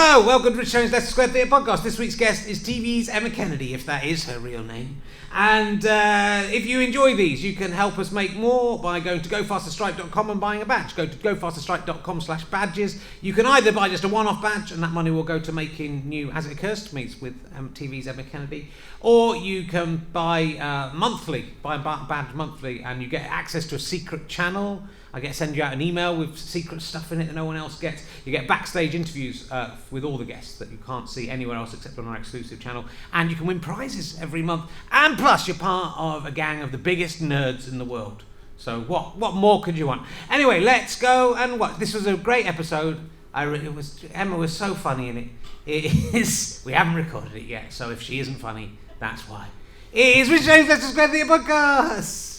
Hello, welcome to Richard Herring's Leicester Square Theatre podcast. This week's guest is TV's Emma Kennedy, if that is her real name. And if you enjoy these, you can help us make more by going to gofasterstripe.com and buying a badge. Go to gofasterstripe.com/badges. You can either buy just a one-off badge, and that money will go to making new As It Occurs to Me with TV's Emma Kennedy, or you can buy monthly, buy a badge monthly, and you get access to a secret channel. I send you out an email with secret stuff in it that no one else gets. You get backstage interviews with all the guests that you can't see anywhere else except on our exclusive channel. And you can win prizes every month. And plus, you're part of a gang of the biggest nerds in the world. So what more could you want? Anyway, let's go and watch. This was a great episode. Emma was so funny in it. It is. We haven't recorded it yet, so if she isn't funny, that's why. It is Richard Herring's Leicester Square Theatre podcast.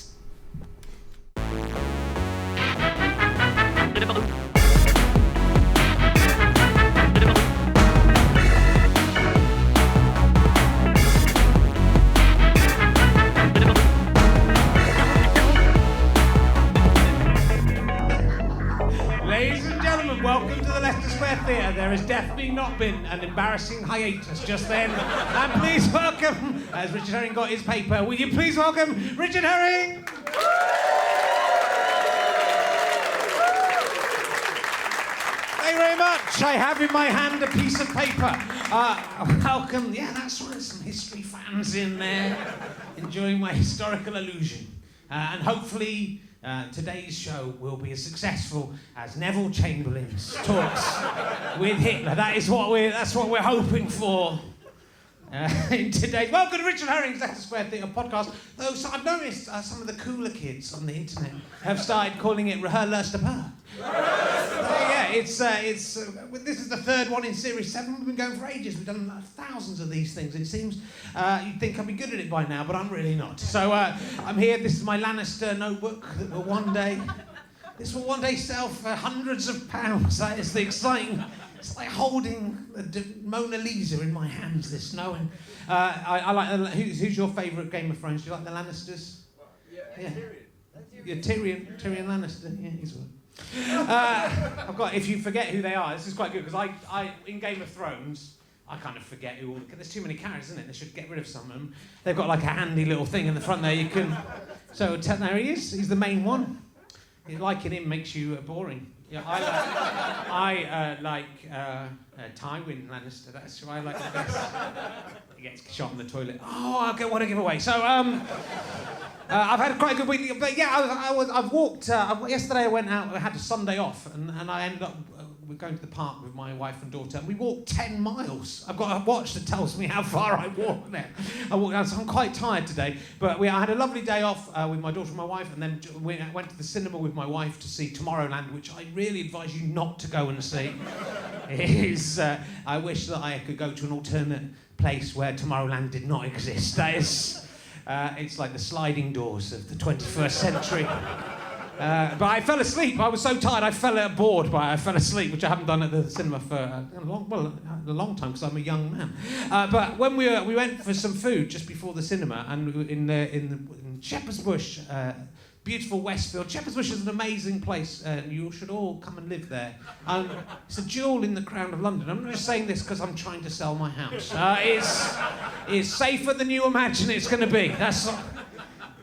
Ladies and gentlemen, welcome to the Leicester Square Theatre. There has definitely not been an embarrassing hiatus just then. And please welcome, as Richard Herring got his paper, will you please welcome Richard Herring? Thank you very much. I have in my hand a piece of paper. Welcome. Yeah, that's right. Some history fans in there enjoying my historical illusion. And hopefully today's show will be as successful as Neville Chamberlain's talks with Hitler. That's what we're hoping for. In today's welcome to Richard Herring's Leicester Square Theatre podcast. Though I've noticed some of the cooler kids on the internet have started calling it Leicester Pub. Yeah, it's this is the third one in series 7. We've been going for ages. We've done thousands of these things. It seems you'd think I'd be good at it by now, but I'm really not. So I'm here. This is my Lannister notebook that will one day sell for hundreds of pounds. That is the exciting. It's like holding the Mona Lisa in my hands, this knowing. I like who's your favourite Game of Thrones? Do you like the Lannisters? Yeah. Tyrion Lannister. Yeah, he's one. I've got. If you forget who they are, this is quite good because I in Game of Thrones I kind of forget who all. There's too many characters, isn't it? They should get rid of some of them. They've got like a handy little thing in the front there. You can. So there he is. He's the main one. Liking him makes you boring. Yeah, I like Tywin Lannister. That's who I like the best. He gets shot in the toilet. Oh, what a giveaway. So I've had quite a good week. But yeah, I've walked. Yesterday I went out. I had a Sunday off, and I ended up going to the park with my wife and daughter. And we walked 10 miles. I've got a watch that tells me how far I walked there. I walked down, so I'm quite tired today. But I had a lovely day off with my daughter and my wife, and then we went to the cinema with my wife to see Tomorrowland, which I really advise you not to go and see. I wish that I could go to an alternate place where Tomorrowland did not exist. That is, it's like the sliding doors of the 21st century. But I fell asleep. I was so tired, I fell bored, but I fell asleep, which I haven't done at the cinema for a long time because I'm a young man. But when we went for some food just before the cinema, and in Shepherd's Bush, beautiful Westfield. Shepherd's Bush is an amazing place, and you should all come and live there. It's a jewel in the crown of London. I'm not just saying this because I'm trying to sell my house. It's safer than you imagine it's going to be.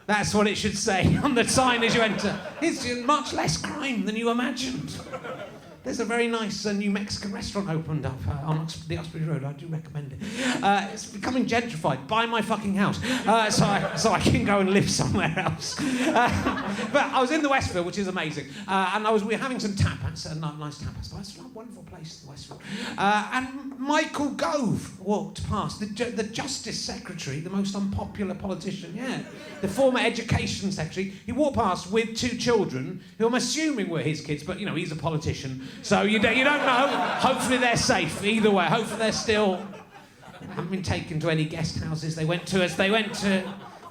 That's what it should say on the sign as you enter. It's much less crime than you imagined. There's a very nice new Mexican restaurant opened up on the Uxbridge Road. I do recommend it. It's becoming gentrified. Buy my fucking house, so I can go and live somewhere else. But I was in the Westfield, which is amazing, and we were having some tapas, nice tapas. But it's a wonderful place, the Westfield. And Michael Gove walked past, the Justice Secretary, the most unpopular politician. Yeah, the former Education Secretary. He walked past with 2 children, who I'm assuming were his kids, but he's a politician. So you don't know. Hopefully they're safe. Either way, hopefully they're still. Haven't been taken to any guest houses. They went to.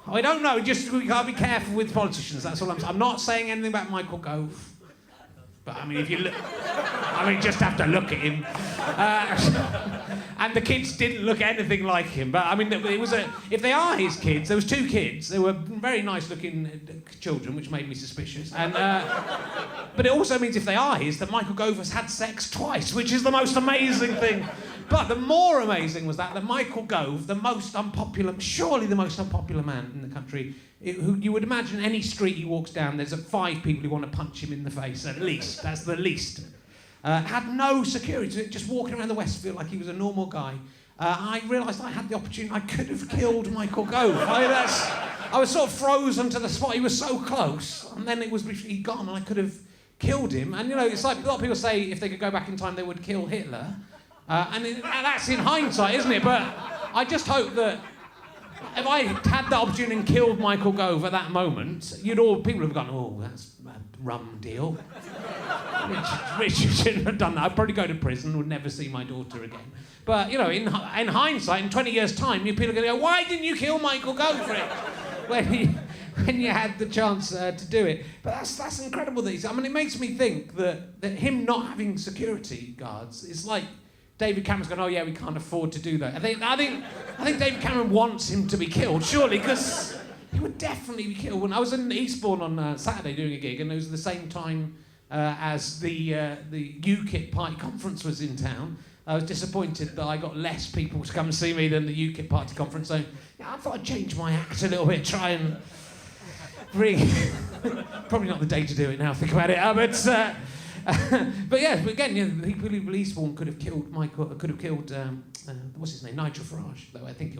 I don't know. Just we gotta be careful with politicians. That's all I'm not saying anything about Michael Gove. But if you look, just have to look at him. And the kids didn't look anything like him. But I mean, it was if they are his kids, there was 2 kids. They were very nice-looking children, which made me suspicious. And but it also means if they are his, that Michael Gove has had sex twice, which is the most amazing thing. But the more amazing was that Michael Gove, surely the most unpopular man in the country, who you would imagine any street he walks down, there's 5 people who want to punch him in the face, at least. That's the least. Had no security, just walking around the Westfield like he was a normal guy. I realised I had the opportunity, I could have killed Michael Gove. I was sort of frozen to the spot, he was so close, and then he'd gone and I could have killed him. And it's like a lot of people say if they could go back in time they would kill Hitler. And that's in hindsight, isn't it? But I just hope that if I had the opportunity and killed Michael Gove at that moment, people would have gone, oh, that's a rum deal. Richard shouldn't have done that. I'd probably go to prison, would never see my daughter again. But, in hindsight, in 20 years' time, people are going to go, why didn't you kill Michael Gove for it? When you had the chance to do it. But that's incredible. It makes me think that him not having security guards is like David Cameron's going, oh yeah, we can't afford to do that. I think David Cameron wants him to be killed, surely, because he would definitely be killed. When I was in Eastbourne on Saturday doing a gig, and it was the same time as the UKIP party conference was in town, I was disappointed that I got less people to come and see me than the UKIP party conference. So I thought I'd change my act a little bit, try and bring... Probably not the day to do it now, think about it. But again, the people who Eastbourne could have killed Michael, could have killed what's his name, Nigel Farage. Though I think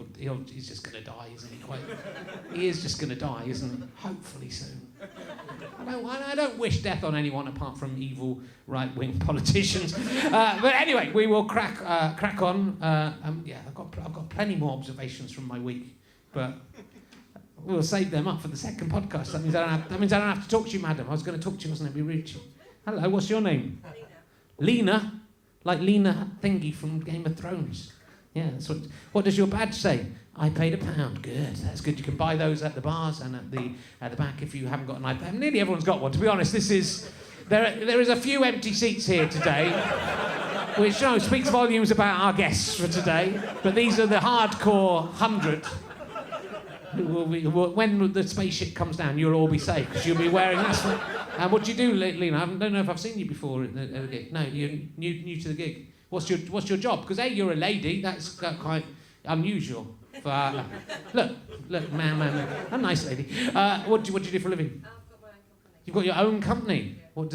he's just going to die, isn't he? He is just going to die, isn't he? Hopefully soon. I don't wish death on anyone apart from evil right-wing politicians. But anyway, we will crack on. I've got plenty more observations from my week, but we'll save them up for the second podcast. That means I don't have to talk to you, madam. I was going to talk to you, wasn't it? Be rude to you. Hello, what's your name? Lena? Like Lena Thingy from Game of Thrones. Yeah, that's what does your badge say? I paid £1. Good, that's good. You can buy those at the bars and at the back if you haven't got an iPad. Nearly everyone's got one, to be honest. There is a few empty seats here today, which speaks volumes about our guests for today. But these are the hardcore 100 who will when the spaceship comes down, you'll all be safe because you'll be wearing that. What do you do, Lena? I don't know if I've seen you before at the gig. No, you're new to the gig. What's your job? Because you're a lady. That's quite unusual. Look, man, a nice lady. What do you do for a living? I've got my own company. You've got your own company. What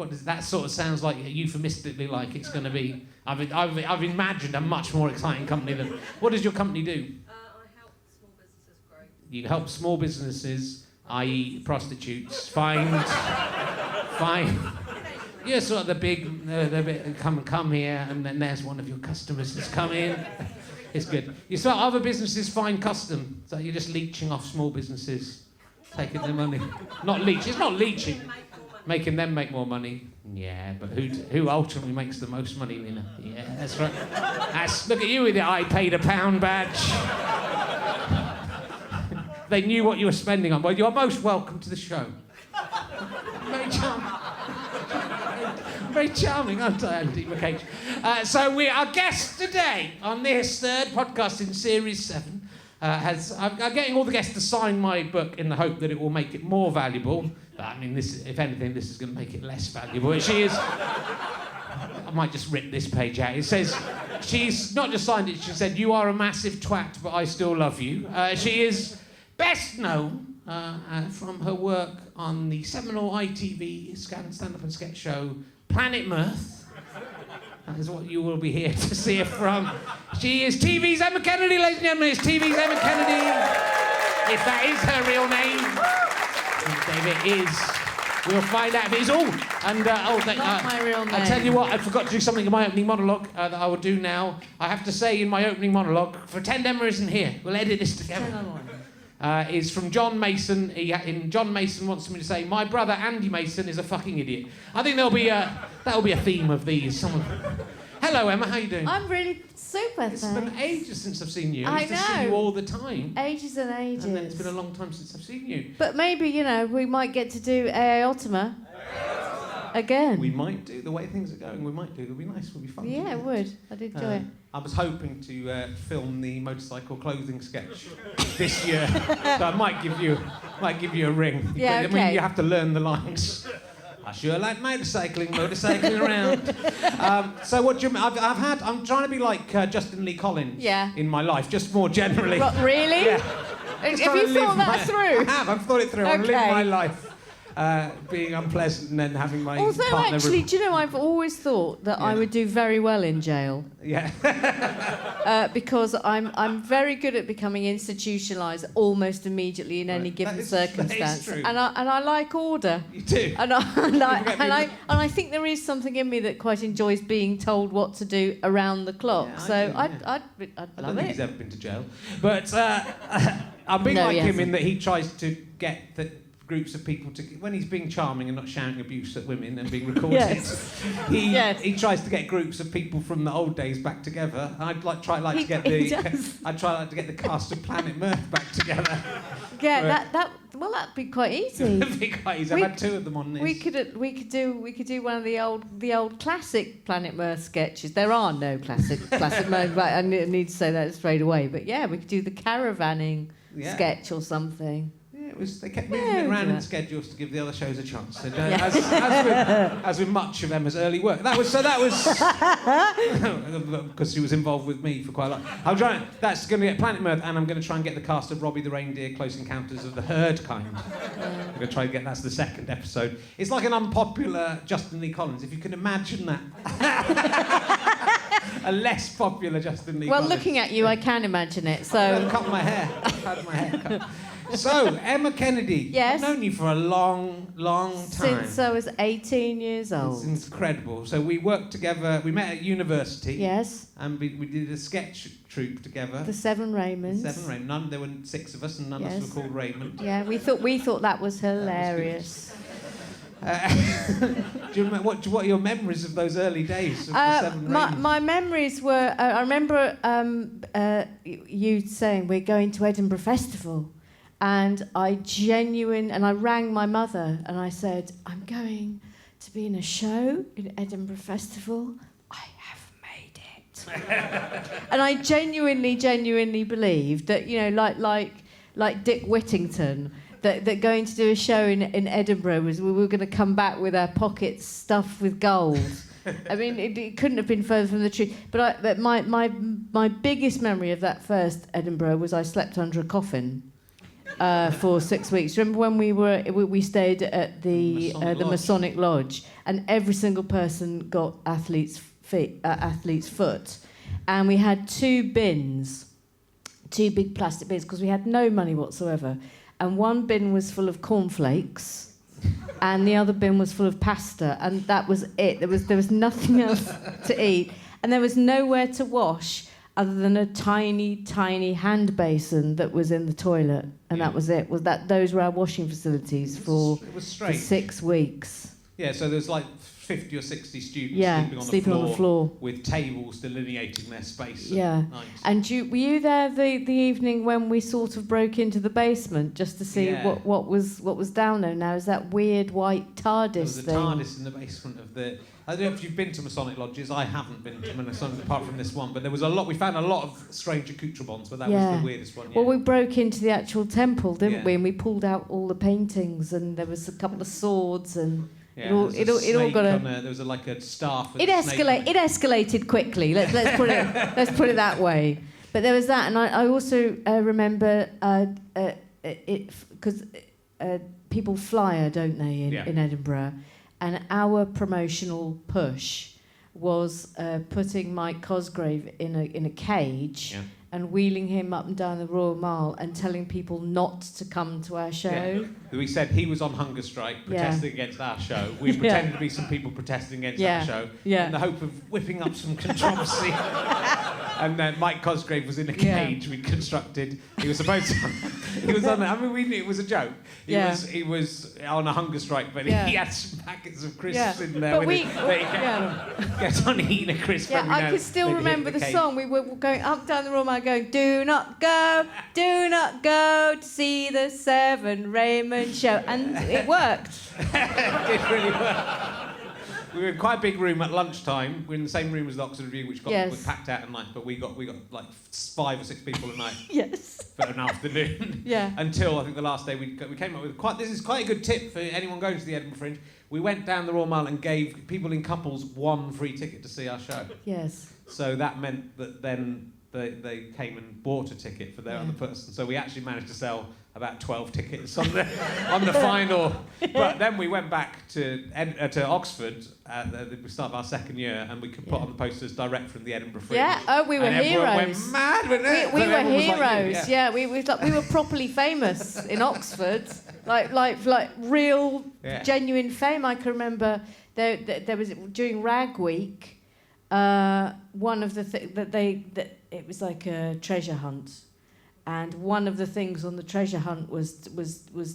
does that sort of sounds like euphemistically like it's going to be? I've imagined a much more exciting company than. What does your company do? I help small businesses grow. You help small businesses, i.e. prostitutes, find. You're sort of the big, come here, and then there's one of your customers that's come in. It's good. You sort of other businesses find custom, so you're just leeching off small businesses, taking their money. Not leech. It's not leeching. Making them make more money. Yeah, but who ultimately makes the most money, Lena? Yeah, that's right. Look at you with your I paid £1 badge. They knew what you were spending on. Well, you're most welcome to the show. Very charming. Very charming, aren't I, Andy McCage? So our guest today on this third podcast in Series 7 I'm getting all the guests to sign my book in the hope that it will make it more valuable. But I mean, if anything, this is going to make it less valuable. She is... I might just rip this page out. It says, she's not just signed it, she said, "You are a massive twat, but I still love you." She is best known from her work on the seminal ITV stand-up and sketch show Planet Mirth. That is what you will be here to see her from. She is TV's Emma Kennedy, ladies and gentlemen. It's TV's Emma Kennedy, if that is her real name. If it is, we'll find out if it is all. And not my real name. I tell you what, I forgot to do something in my opening monologue that I will do now. I have to say in my opening monologue, pretend Emma isn't here. We'll edit this together. Is from John Mason. John Mason wants me to say, "My brother Andy Mason is a fucking idiot." I think that'll be a theme of these. Hello, Emma. How you doing? I'm really super. It's been ages since I've seen you. I used to see you all the time. Ages and ages. And then it's been a long time since I've seen you. But maybe we might get to do AA Ultima. Again. We might do, the way things are going, we might do. It'll be nice, it'll be fun. Yeah, it would. I'd enjoy it. I was hoping to film the motorcycle clothing sketch this year, so I might give you a ring. Yeah, I okay. mean, you have to learn the lines. I sure like motorcycling around. So what do you? I'm trying to be like Justin Lee Collins. Yeah. In my life, just more generally. What, really? Yeah. Have Just trying you to thought live that through? I have. I've thought it through. I live Okay. my life being unpleasant and then having my Although partner. actually, do you know, I've always thought that I Yeah. would do very well in jail. Yeah. Because I'm very good at becoming institutionalised almost immediately in any given That is circumstance, true. and I like order. You do. And I think there is something in me that quite enjoys being told what to do around the clock. Yeah, I so do, yeah. I'd I love don't think it. he's ever been to jail, but I'm being No, like he him in hasn't. that he tries to get the groups of people to, when he's being charming and not shouting abuse at women and being recorded. Yes. He tries to get groups of people from the old days back together. I'd try to get the cast of Planet Mirth back together. Yeah, that'd be quite easy. It'd be quite easy. I've had two of them on this. We could do one of the old classic Planet Mirth sketches. There are no classic Mirth, but I need to say that straight away. But yeah, we could do the caravanning sketch or something. Yeah, they kept moving it around in schedules to give the other shows a chance. And, Yeah. as with much of Emma's early work, that was because she was involved with me for quite a lot. That's going to get Planet Mirth, and I'm going to try and get the cast of Robbie the Reindeer, Close Encounters of the Herd kind. I'm going to try and get that's the second episode. It's like an unpopular Justin Lee Collins, if you can imagine that. A less popular Justin Lee Collins. Well, looking at you, I can imagine it. I've So cut my hair. I've had my hair cut. So, Emma Kennedy. Yes. I've known you for a long, long time. since I was 18 years old. It's incredible. So we worked together. We met at university. Yes. And we did a sketch troupe together. The Seven Raymonds. There were 6 of us, and none of us were called Raymond. Yeah, we thought that was hilarious. Do you remember what are your memories of those early days of the Seven Raymonds? My memories were. I remember you saying we're going to Edinburgh Festival, and I rang my mother and I said, I'm going to be in a show in Edinburgh Festival. I have made it. And I genuinely believed that, you know, like Dick Whittington, that going to do a show in Edinburgh was we were going to come back with our pockets stuffed with gold. I mean, it couldn't have been further from the truth. But my biggest memory of that first Edinburgh was I slept under a coffin for 6 weeks. Remember when we stayed at the Masonic Lodge, and every single person got athlete's foot, and we had 2 bins, 2 big plastic bins, because we had no money whatsoever. And one bin was full of cornflakes, and the other bin was full of pasta, and that was it. There was nothing else to eat, and there was nowhere to wash other than a tiny hand basin that was in the toilet, and that was it. Those were our washing facilities for 6 weeks. Yeah, so there's like 50 or 60 students sleeping on the floor with tables delineating their space. Yeah. Nice. And were you there the evening when we sort of broke into the basement just to see what was down there? Now, is that weird white Tardis thing? There was a TARDIS in the basement of the... I don't know if you've been to Masonic Lodges. I haven't been to Masonic apart from this one, but there was a lot. We found a lot of strange accoutrements, but that was the weirdest one. Yeah. Well, we broke into the actual temple, didn't we? Yeah. And we pulled out all the paintings, and there was a couple of swords, and Yeah, it all got a... there was like a staff. It escalated quickly. Let's put it that way. But there was that, and I also remember it because people flyer, don't they, in Edinburgh, and our promotional push was putting Mike Cosgrave in a cage. Yeah. And wheeling him up and down the Royal Mile and telling people not to come to our show. Yeah. We said he was on hunger strike protesting against our show. We pretended to be some people protesting against our show in the hope of whipping up some controversy. And then Mike Cosgrave was in a cage we constructed. He was supposed to... He was on... I mean, we knew it was a joke. He was on a hunger strike, but he had some packets of crisps in there. But kept on eating a crisp. Yeah, I could still remember the song. We were going up down the Royal Mile going, do not go to see the Seven Raymond show. And it worked. It did really work. we were in quite a big room at lunchtime. We're in the same room as the Oxford Review, which got packed out at night, but we got like 5 or 6 people at night. Yes. For an afternoon. Yeah. Until I think the last day we came up with this is quite a good tip for anyone going to the Edinburgh Fringe. We went down the Royal Mile and gave people in couples 1 free ticket to see our show. Yes. So that meant that then they came and bought a ticket for their other person. So we actually managed to sell about 12 tickets on the final. But then we went back to Oxford at the start of our second year, and we could put on the posters direct from the Edinburgh Fringe. Yeah. Oh, we were and heroes. Everyone went mad with it. We were heroes. Like you, We were properly famous in Oxford, like real, genuine fame. I can remember there was during Rag Week. One of the things that it was like a treasure hunt, and one of the things on the treasure hunt was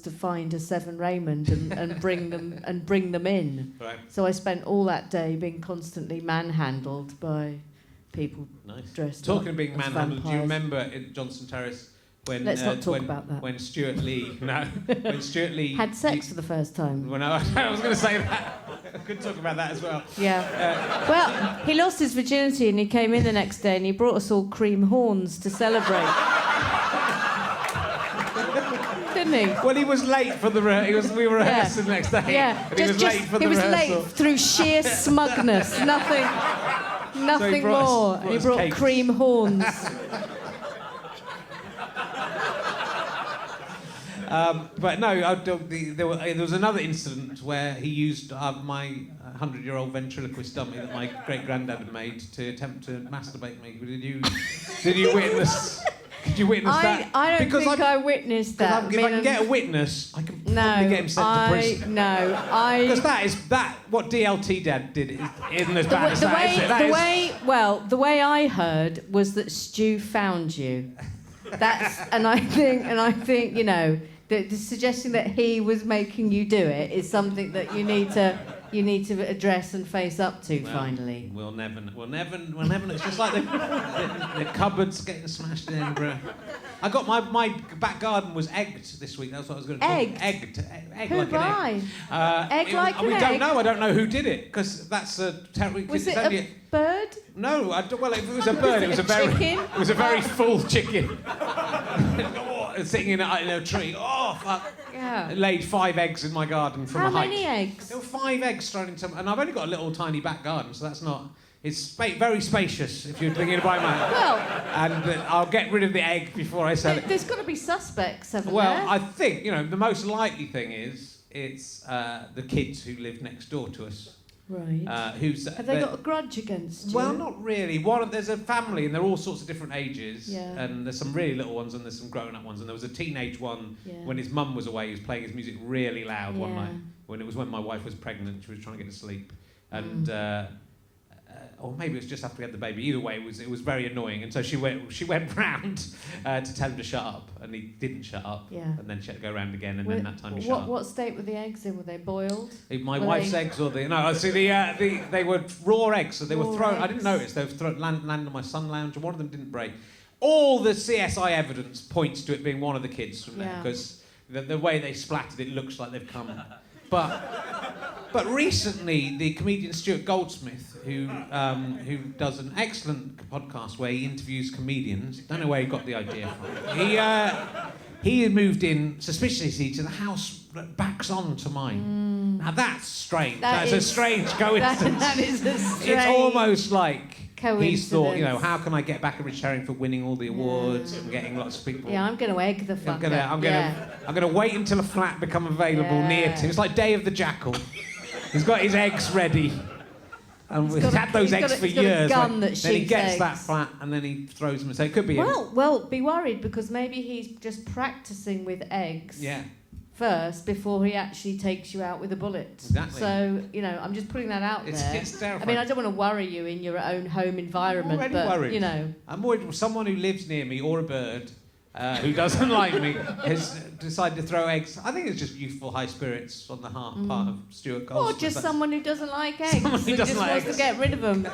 to find a Seven Raymond and bring them in. Right. So I spent all that day being constantly manhandled by people dressed. Talking up of being as manhandled, do you vampires. remember in Johnson Terrace when Let's not talk about that. When Stuart Lee had sex for the first time. When I was going to say that. I could talk about that as well. Yeah. Well, he lost his virginity and he came in the next day and he brought us all cream horns to celebrate. Didn't he? Well, he was late for the we were rehearsing the next day. Yeah. And he was late for the rehearsal. He rehearsal. was late through sheer smugness. Nothing more. And he brought cream horns. But no, there was another incident where he used my 100-year-old ventriloquist dummy that my great-granddad had made to attempt to masturbate me. Did you witness? Did you witness that? I don't think I witnessed that. If I can get a witness, I can probably get him sent to prison. Because that what DLT Dad did isn't as bad as that, is it? The way I heard was that Stu found you. And I think the suggesting that he was making you do it is something that you need to address and face up to. Finally, we'll never. It's just like the cupboards getting smashed in Edinburgh. I got my back garden was egged this week. That's what I was going to talk. Egged. Egg who like by? An egg. We don't know. I don't know who did it because that's a terrible. Was it a bird? No. Well, if it was a bird, it was a very full chicken. Sitting in a tree. Oh, fuck. Yeah. It laid 5 eggs in my garden from a height. How many eggs? There were 5 eggs thrown into... And I've only got a little tiny back garden, so that's not... It's very spacious, if you're thinking about mine. Well... And I'll get rid of the egg before I sell it. There's got to be suspects, haven't there? Well, I think, the most likely thing is it's the kids who live next door to us. Right. Have they got a grudge against you? Well, not really. There's a family, and they're all sorts of different ages. Yeah. And there's some really little ones, and there's some grown-up ones. And there was a teenage one when his mum was away. He was playing his music really loud one night. When my wife was pregnant, she was trying to get to sleep, and or maybe it was just after we had the baby. Either way, it was very annoying. And so she went round to tell him to shut up, and he didn't shut up. Yeah. And then she had to go round again, and then that time he shut up. What state were the eggs in? Were they boiled? My wife's eggs or they were raw eggs, so they were thrown. I didn't notice they were thrown land on my sun lounge, and one of them didn't break. All the CSI evidence points to it being one of the kids from there, because the way they splattered it looks like they've come. But recently, the comedian Stuart Goldsmith, who does an excellent podcast where he interviews comedians, don't know where he got the idea from. He moved in suspiciously to the house that backs on to mine. Now that's strange. That's a strange coincidence. That is a strange. It's almost like he's thought, how can I get back a rich herring for winning all the awards and getting lots of people? Yeah, I'm going to egg the fuck up. I'm going to wait until a flat become available near to him. It's like Day of the Jackal. He's got his eggs ready. And we've had those eggs for years. Then he gets that flat and then he throws them. So it could be Well, be worried because maybe he's just practicing with eggs first before he actually takes you out with a bullet. Exactly. So, I'm just putting that out there. It's terrifying. I mean, I don't want to worry you in your own home environment. I'm already worried. I'm worried someone who lives near me or a bird who doesn't like me has decided to throw eggs. I think it's just youthful high spirits on the part of Stuart Goldsmith. Or just someone who doesn't like eggs and just wants to get rid of them.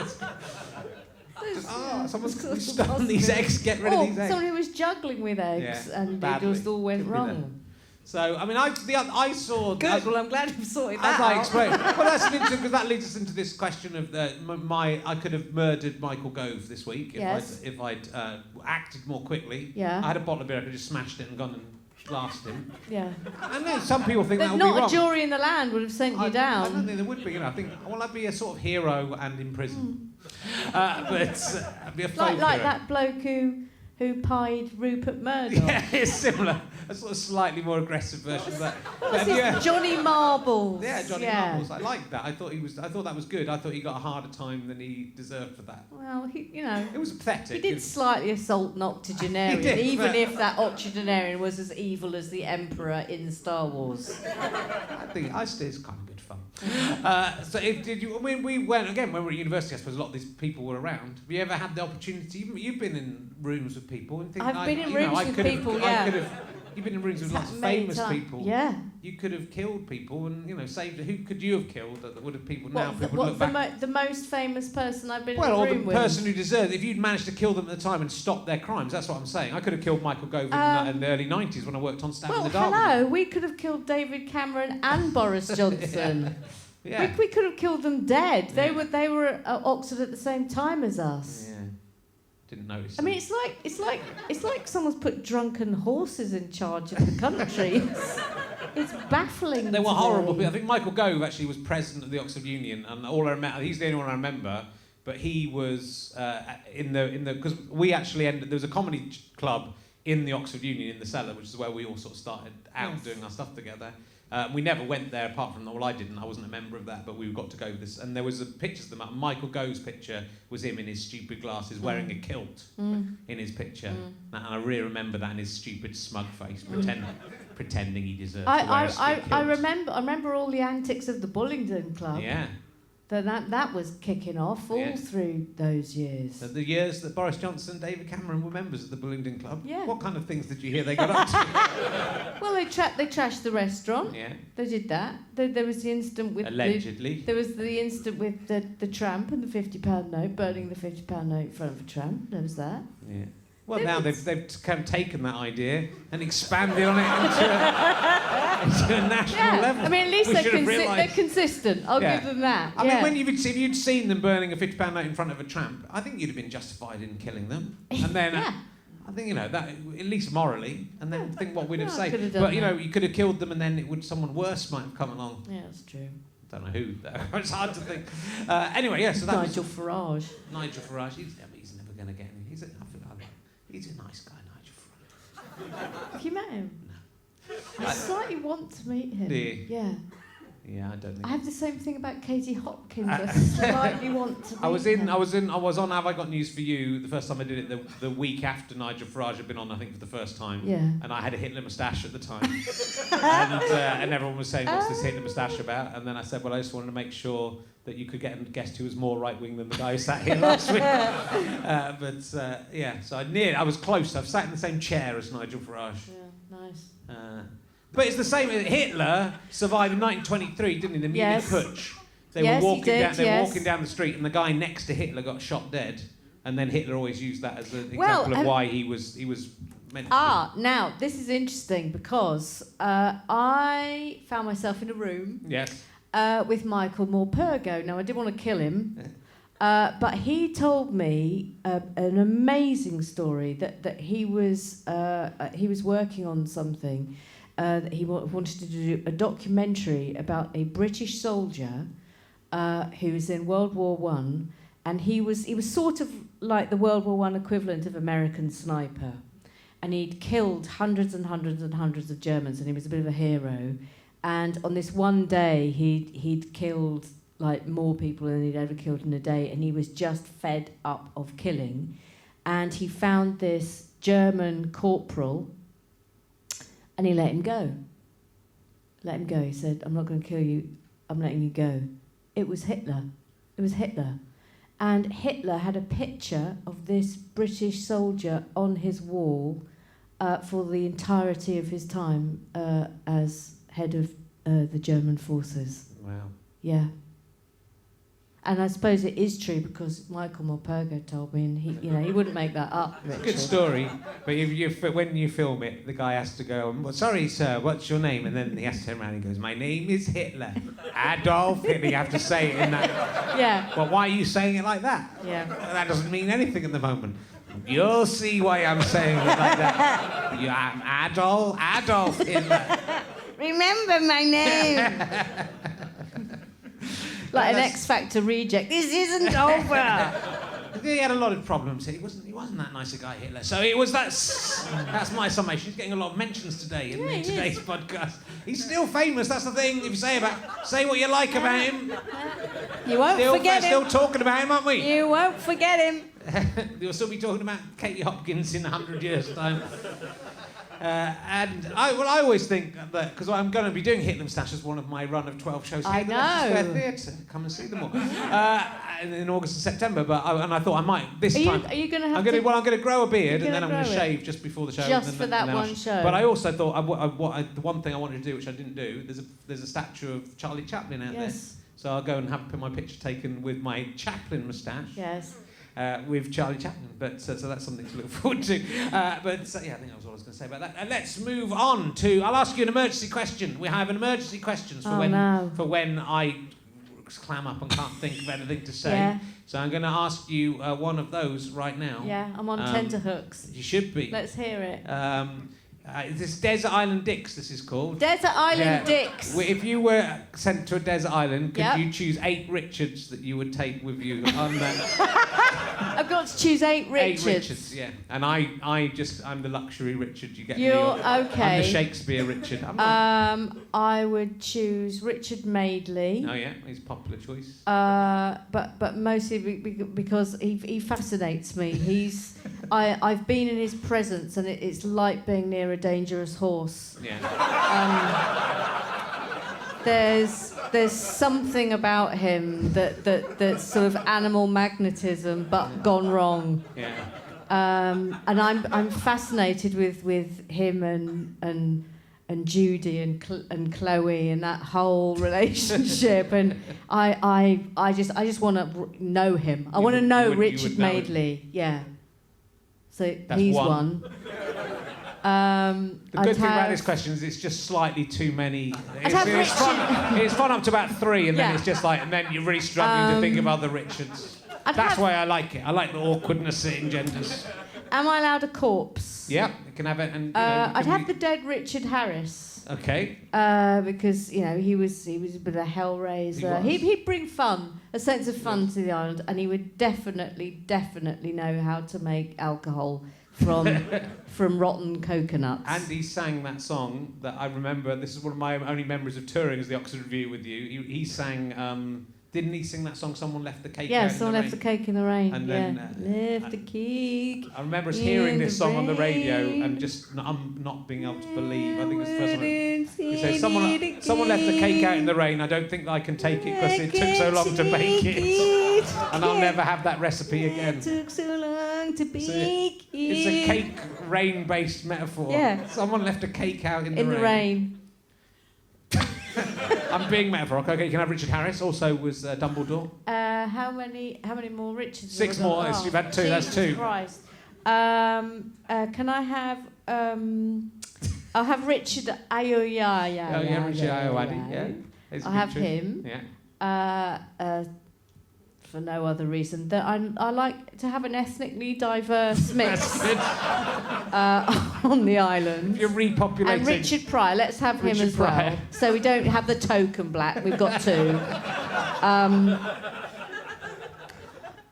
Someone's stolen these eggs, get rid of these eggs. Someone who was juggling with eggs and it just all went wrong. So, I mean, I saw... Good, well, I'm glad you've sorted that As I out. explained. Well, that's an interesting, because that leads us into this question of I could have murdered Michael Gove this week if I'd acted more quickly. Yeah. I had a bottle of beer, I could have just smashed it and gone and blasted him. Yeah. I know some people think that would be wrong. Not a jury in the land would have sent you down. I don't think there would be. I think, well, I'd be a sort of hero and in prison. But I'd be a folk like hero. that bloke who pied Rupert Murdoch. Yeah, it's similar. A sort of slightly more aggressive version of that. What's his Johnny Marbles? Yeah, Johnny Marbles. I liked that. I thought that was good. I thought he got a harder time than he deserved for that. Well, it was pathetic. He did slightly assault an octogenarian, even if that octogenarian was as evil as the Emperor in Star Wars. I think it's kind of good fun. We went again when we were at university. I suppose a lot of these people were around. Have you ever had the opportunity? You've been in rooms with people and think. I've been in rooms with people. Yeah. You've been in rooms with lots of famous people. Yeah. You could have killed people and saved. Who could you have killed that would have people now? The most famous person I've been in a room with? Well, or the person who deserved. If you'd managed to kill them at the time and stop their crimes, that's what I'm saying. I could have killed Michael Gove in the early '90s when I worked on Stab in the Dark. Well, hello. We could have killed David Cameron and Boris Johnson. Yeah. We could have killed them dead. They were at Oxford at the same time as us. Yeah. Didn't notice. I mean, it's like someone's put drunken horses in charge of the country. It's baffling. They were horrible. I think Michael Gove actually was president of the Oxford Union, and he's the only one I remember. But he was because we actually there was a comedy club in the Oxford Union in the cellar, which is where we all sort of started out doing our stuff together. We never went there apart from, I didn't, I wasn't a member of that, but we got to go with this. And there was pictures of them up. Michael Gove's picture was him in his stupid glasses wearing a kilt in his picture. And I really remember that in his stupid smug face, pretending he deserved to wear a kilt. I remember all the antics of the Bullingdon Club. Yeah. That was kicking off all through those years. The years that Boris Johnson and David Cameron were members of the Bullingdon Club. Yeah. What kind of things did you hear they got up to? Well, they trashed the restaurant. Yeah. They did that. There was the incident with allegedly. There was the incident with the tramp and the £50 note, burning the £50 note in front of a tramp. There was that. Yeah. Well, now they've kind of taken that idea and expanded on it into a national level. I mean, at least they're consistent. I'll give them that. I mean, if you'd seen them burning a £50 note in front of a tramp, I think you'd have been justified in killing them. And then, I think that at least morally, and then think what we'd have said. But you could have killed them, and then someone worse might have come along. Yeah, that's true. Don't know who. It's hard to think. Anyway, yeah. So that Nigel Farage. Nigel Farage. He's never going to get any. He's a nice guy, Nigel Farage. Have you met him? No. I slightly want to meet him. Do you? Yeah. Yeah, I don't think. I have the same thing about Katie Hopkins. I slightly want to meet him. I was on Have I Got News for You the first time I did it the week after Nigel Farage had been on, I think, for the first time. Yeah. And I had a Hitler moustache at the time. and everyone was saying, what's this Hitler moustache about? And then I said, well, I just wanted to make sure that you could get a guest who was more right-wing than the guy who sat here last week. So I was close. I've sat in the same chair as Nigel Farage. Yeah, nice. But it's the same. Hitler survived in 1923, didn't he? The Munich Putsch. They were walking down the street, and the guy next to Hitler got shot dead. And then Hitler always used that as an example of why he was meant to. Now this is interesting because I found myself in a room. Yes. With Michael Morpurgo. Now I didn't want to kill him, but he told me an amazing story that he was working on something. That he wanted to do a documentary about a British soldier who was in World War One, and he was sort of like the World War One equivalent of American Sniper, and he'd killed hundreds and hundreds and hundreds of Germans, and he was a bit of a hero. And on this one day, he'd killed like more people than he'd ever killed in a day, and he was just fed up of killing. And he found this German corporal, and he let him go. Let him go. He said, "I'm not going to kill you. I'm letting you go." It was Hitler. It was Hitler. And Hitler had a picture of this British soldier on his wall for the entirety of his time as head of the German forces. Wow. Yeah. And I suppose it is true because Michael Morpurgo told me, and he wouldn't make that up. It's a good story, but when you film it, the guy has to go, well, sorry, sir, what's your name? And then he has to turn around and he goes, my name is Hitler. Adolf Hitler. You have to say it in that. Yeah. Well, why are you saying it like that? Yeah. That doesn't mean anything at the moment. You'll see why I'm saying it like that. I'm Adolf Hitler. Remember my name. Like an X Factor reject. This isn't over. He had a lot of problems. He wasn't that nice a guy, Hitler. So that's my summation. He's getting a lot of mentions today in today's podcast. He's still famous. That's the thing. If you say what you like about him, you won't forget him. Still talking about him, aren't we? You won't forget him. You'll still be talking about Katie Hopkins in 100 years' time. And I always think that, because I'm going to be doing Hit Them Stash as one of my run of 12 shows here at the Leicester Square Theatre. Come and see them all. In August and September, I thought I might this time. Are you going to have I'm going to grow a beard and then I'm going to shave just before the show. Just for that one show. But I also thought the one thing I wanted to do, which I didn't do, there's a statue of Charlie Chaplin out there. So I'll go and put my picture taken with my Chaplin moustache. Yes. With Charlie Chaplin, but so that's something to look forward to. I think that was all I was going to say about that. Let's move on to. I'll ask you an emergency question. We have an emergency questions for when I clam up and can't think of anything to say. Yeah. So I'm going to ask you one of those right now. Yeah, I'm on tenterhooks. You should be. Let's hear it. This is Desert Island Dicks, this is called. Desert Island Dicks. If you were sent to a desert island, could you choose 8 Richards that you would take with you on that? I've got to choose 8 Richards. 8 Richards, yeah. And I'm the luxury Richard. You get You're okay. I'm the Shakespeare Richard. I would choose Richard Madeley. Oh yeah, he's a popular choice. But mostly because he fascinates me. I've been in his presence, and it's like being near a dangerous horse. Yeah. There's something about him that's sort of animal magnetism, but gone wrong. Yeah. And I'm fascinated with him and Judy and Chloe and that whole relationship, and I just want to know him. I want to know Richard Madeley. Yeah. So that's he's one. The good thing about this question is it's just slightly too many. It's fun up to about 3, and then it's just like, and then you're really struggling to think of other Richards. That's why I like it. I like the awkwardness it engenders. Am I allowed a corpse? Yeah, you can have it. And I'd have the dead Richard Harris. Okay. Because he was a bit of a hellraiser. He'd bring fun, a sense of fun to the island, and he would definitely know how to make alcohol from rotten coconuts. And he sang that song that I remember. This is one of my only memories of touring as the Oxford Review with you. He sang. Didn't he sing that song? Someone left the cake. Yeah, someone left the cake in the rain. And then left the cake. I remember us hearing this song on the radio and just not being able to believe. I think it was the first one. He said, "Someone left the cake out in the rain. I don't think I can take it because it took so long to bake it, and I'll never have that recipe again." It took so long to bake it. It's a cake rain-based metaphor. Yeah. Someone left a cake out in the rain. I'm being metaphorical. Okay, you can have Richard Harris. Also was Dumbledore. How many more Richards? 6 more. Oh, you've had 2. That's 2. Christ. Can I have? I'll have Richard Ayoyaya. Oh yeah, Richard Ayoyadi. Yeah. I'll have him. Yeah. For no other reason that I like to have an ethnically diverse mix on the island. You're repopulating. And Richard Pryor, let's have him as well. So we don't have the token black. We've got 2.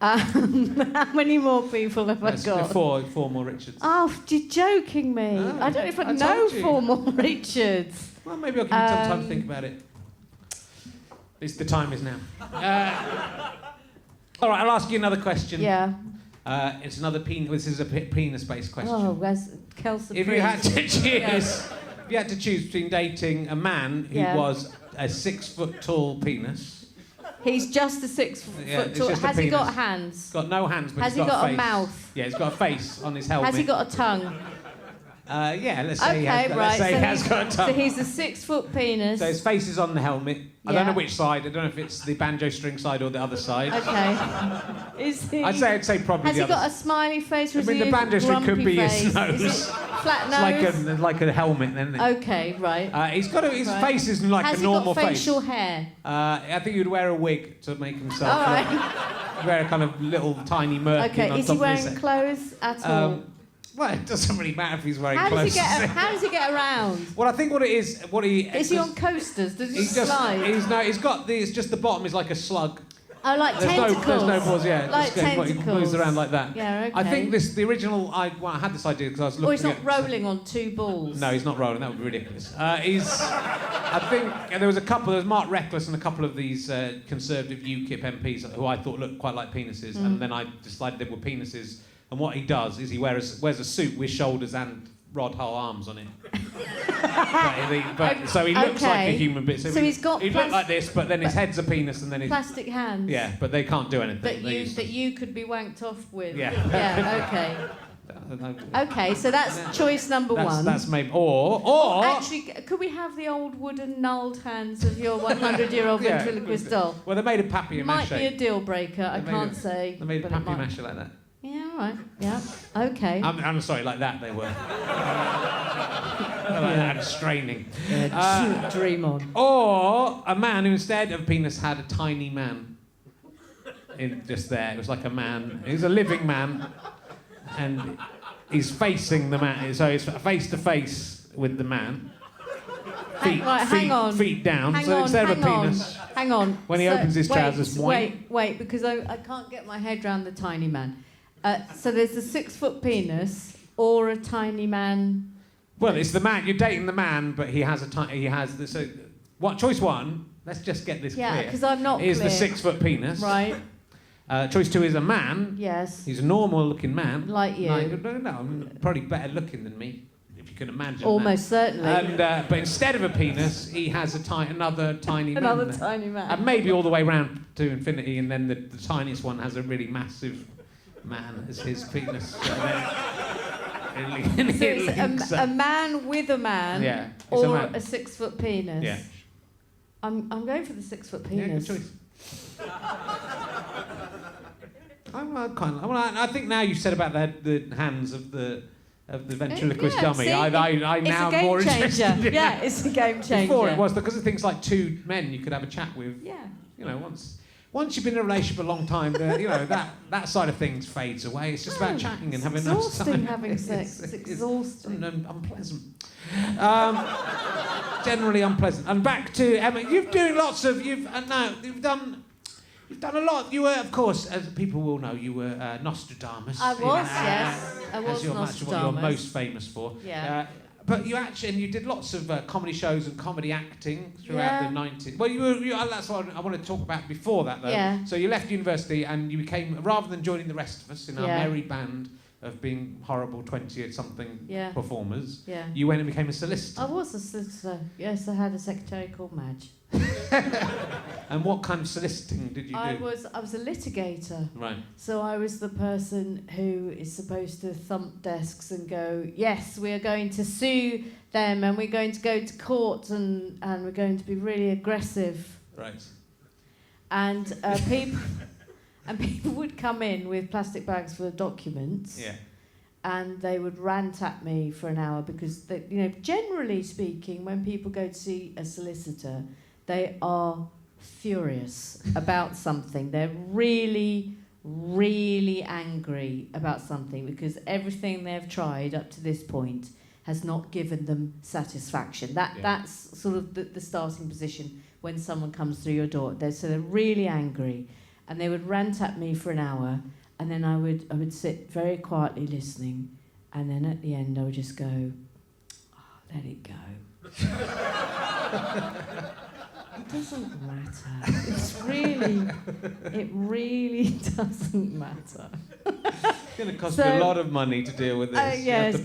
How many more people have I got? 4 more Richards. Oh, you're joking me. Oh, I don't know if I know 4 more Richards. Well, maybe I'll give you some time to think about it. The time is now. All right, I'll ask you another question. Yeah. It's another This is a penis-based question. Oh, where's Kelsey? If you had to choose between dating a man who was a 6-foot tall penis. He's just a 6-foot tall. Has he got hands? Got no hands, but has he's got a face. Has he got a mouth? Yeah, he's got a face on his helmet. Has he got a tongue? Yeah, let's say he has got, right. let's say So he has got a so tongue. he's a 6-foot penis. So his face is on the helmet. I Yeah. don't know which side. I don't know if it's the banjo string side or the other side. Okay. Is he? I'd say probably Has the he other. got a smiley face? Or I is mean, he the a banjo string could grumpy be face? his nose. Is it flat nose? It's like a helmet, then. Isn't it? Okay, right. His Right. face isn't like Has a normal he got face. facial hair? I think he'd wear a wig to make himself. All right. He'd wear a kind of little tiny merkin Okay. on Is top he of his wearing head. clothes at all? Well, it doesn't really matter if he's wearing How clothes. does he get around? Well, I think what it is, Is he on coasters? Does he slide? He's got the. It's just the bottom is like a slug. Oh, like tentacles. There's no balls. Yeah, Like just going- tentacles. He moves around like that. Yeah, okay. I think the original. I had this idea because I was looking. Or he's not at, rolling on 2 balls. No, he's not rolling. That would be ridiculous. I think there was a couple. There was Mark Reckless and a couple of these conservative UKIP MPs who I thought looked quite like penises, and then I decided they were penises. And what he does is he wears a suit with shoulders and rod hole arms on it. So he looks like a human being. So he's got he looked like this, but then his head's a penis, and then his plastic hands. yeah. But they can't do anything. That you could be wanked off with. Yeah. Yeah. Okay. Okay. So that's choice number one. That's maybe or Actually, could we have the old wooden nulled hands of your 100-year-old Yeah. ventriloquist doll? Well, they made a papier-mâché. Might be a deal breaker. I They made can't a- say. They made a but it might- papier-mâché like that. Yeah. All right. Yeah. Okay. I'm sorry, like that they were. Like that, straining. Dream on. Or a man who instead of penis had a tiny man in just there. It was like a man. He's a living man, and he's facing the man. So he's face to face with the man. Hang on. Feet down. Hang so on, instead of a hang on, penis, hang on. when he opens his trousers, wait, because I can't get my head around the tiny man. So there's a 6-foot penis or a tiny man. well, it's the man. You're dating the man, but he has a tiny. He has the. So, what choice one? Let's just get this Yeah, clear. because I'm not Is clear. the 6-foot penis. Right. Choice two is a man. Yes. He's a normal-looking man. Like you. No, probably better looking than me, if you can imagine. Almost certainly. And but instead of a penis, he has another tiny man. Another there. tiny man. And maybe all the way round to infinity, and then the tiniest one has a really massive man as his penis. So then So it's a man with a man, Yeah, it's a or man. a 6-foot penis. Yeah. I'm going for the 6-foot Yeah, penis. good choice. I think now you've said about the hands of the ventriloquist Yeah, dummy. see, I it's now a am game more changer. interested. In Yeah, that. it's a game changer. Before it was because of things like 2 men you could have a chat with. Yeah. You know, once you've been in a relationship a long time, you know that side of things fades away. It's just about chatting and having a nice exhausting time. having sex. It's exhausting. Unpleasant. Generally unpleasant. And back to Emma. You've done a lot. You were, of course, as people will know, you were Nostradamus. I was, yes. I was That's what you're Nostradamus. most famous for. Yeah. But you did lots of comedy shows and comedy acting throughout Yeah. the 90s. Well, that's what I want to talk about before that, though. Yeah. So you left university and you became, rather than joining the rest of us in our Yeah. merry band of being horrible 20-something Yeah. performers, Yeah. you went and became a solicitor. I was a solicitor. Yes, I had a secretary called Madge. And what kind of soliciting did you do? I was a litigator. Right. So I was the person who is supposed to thump desks and go, yes, we are going to sue them and we're going to go to court and we're going to be really aggressive. Right. And people would come in with plastic bags full of documents. Yeah. And they would rant at me for an hour because, generally speaking, when people go to see a solicitor, they are furious about something. They're really, really angry about something because everything they've tried up to this point has not given them satisfaction. That's sort of the starting position when someone comes through your door. So they're really angry, and they would rant at me for an hour, and then I would sit very quietly listening, and then at the end I would just go, oh, let it go. It doesn't matter. It really doesn't matter. It's going to cost you a lot of money to deal with this. Yeah, this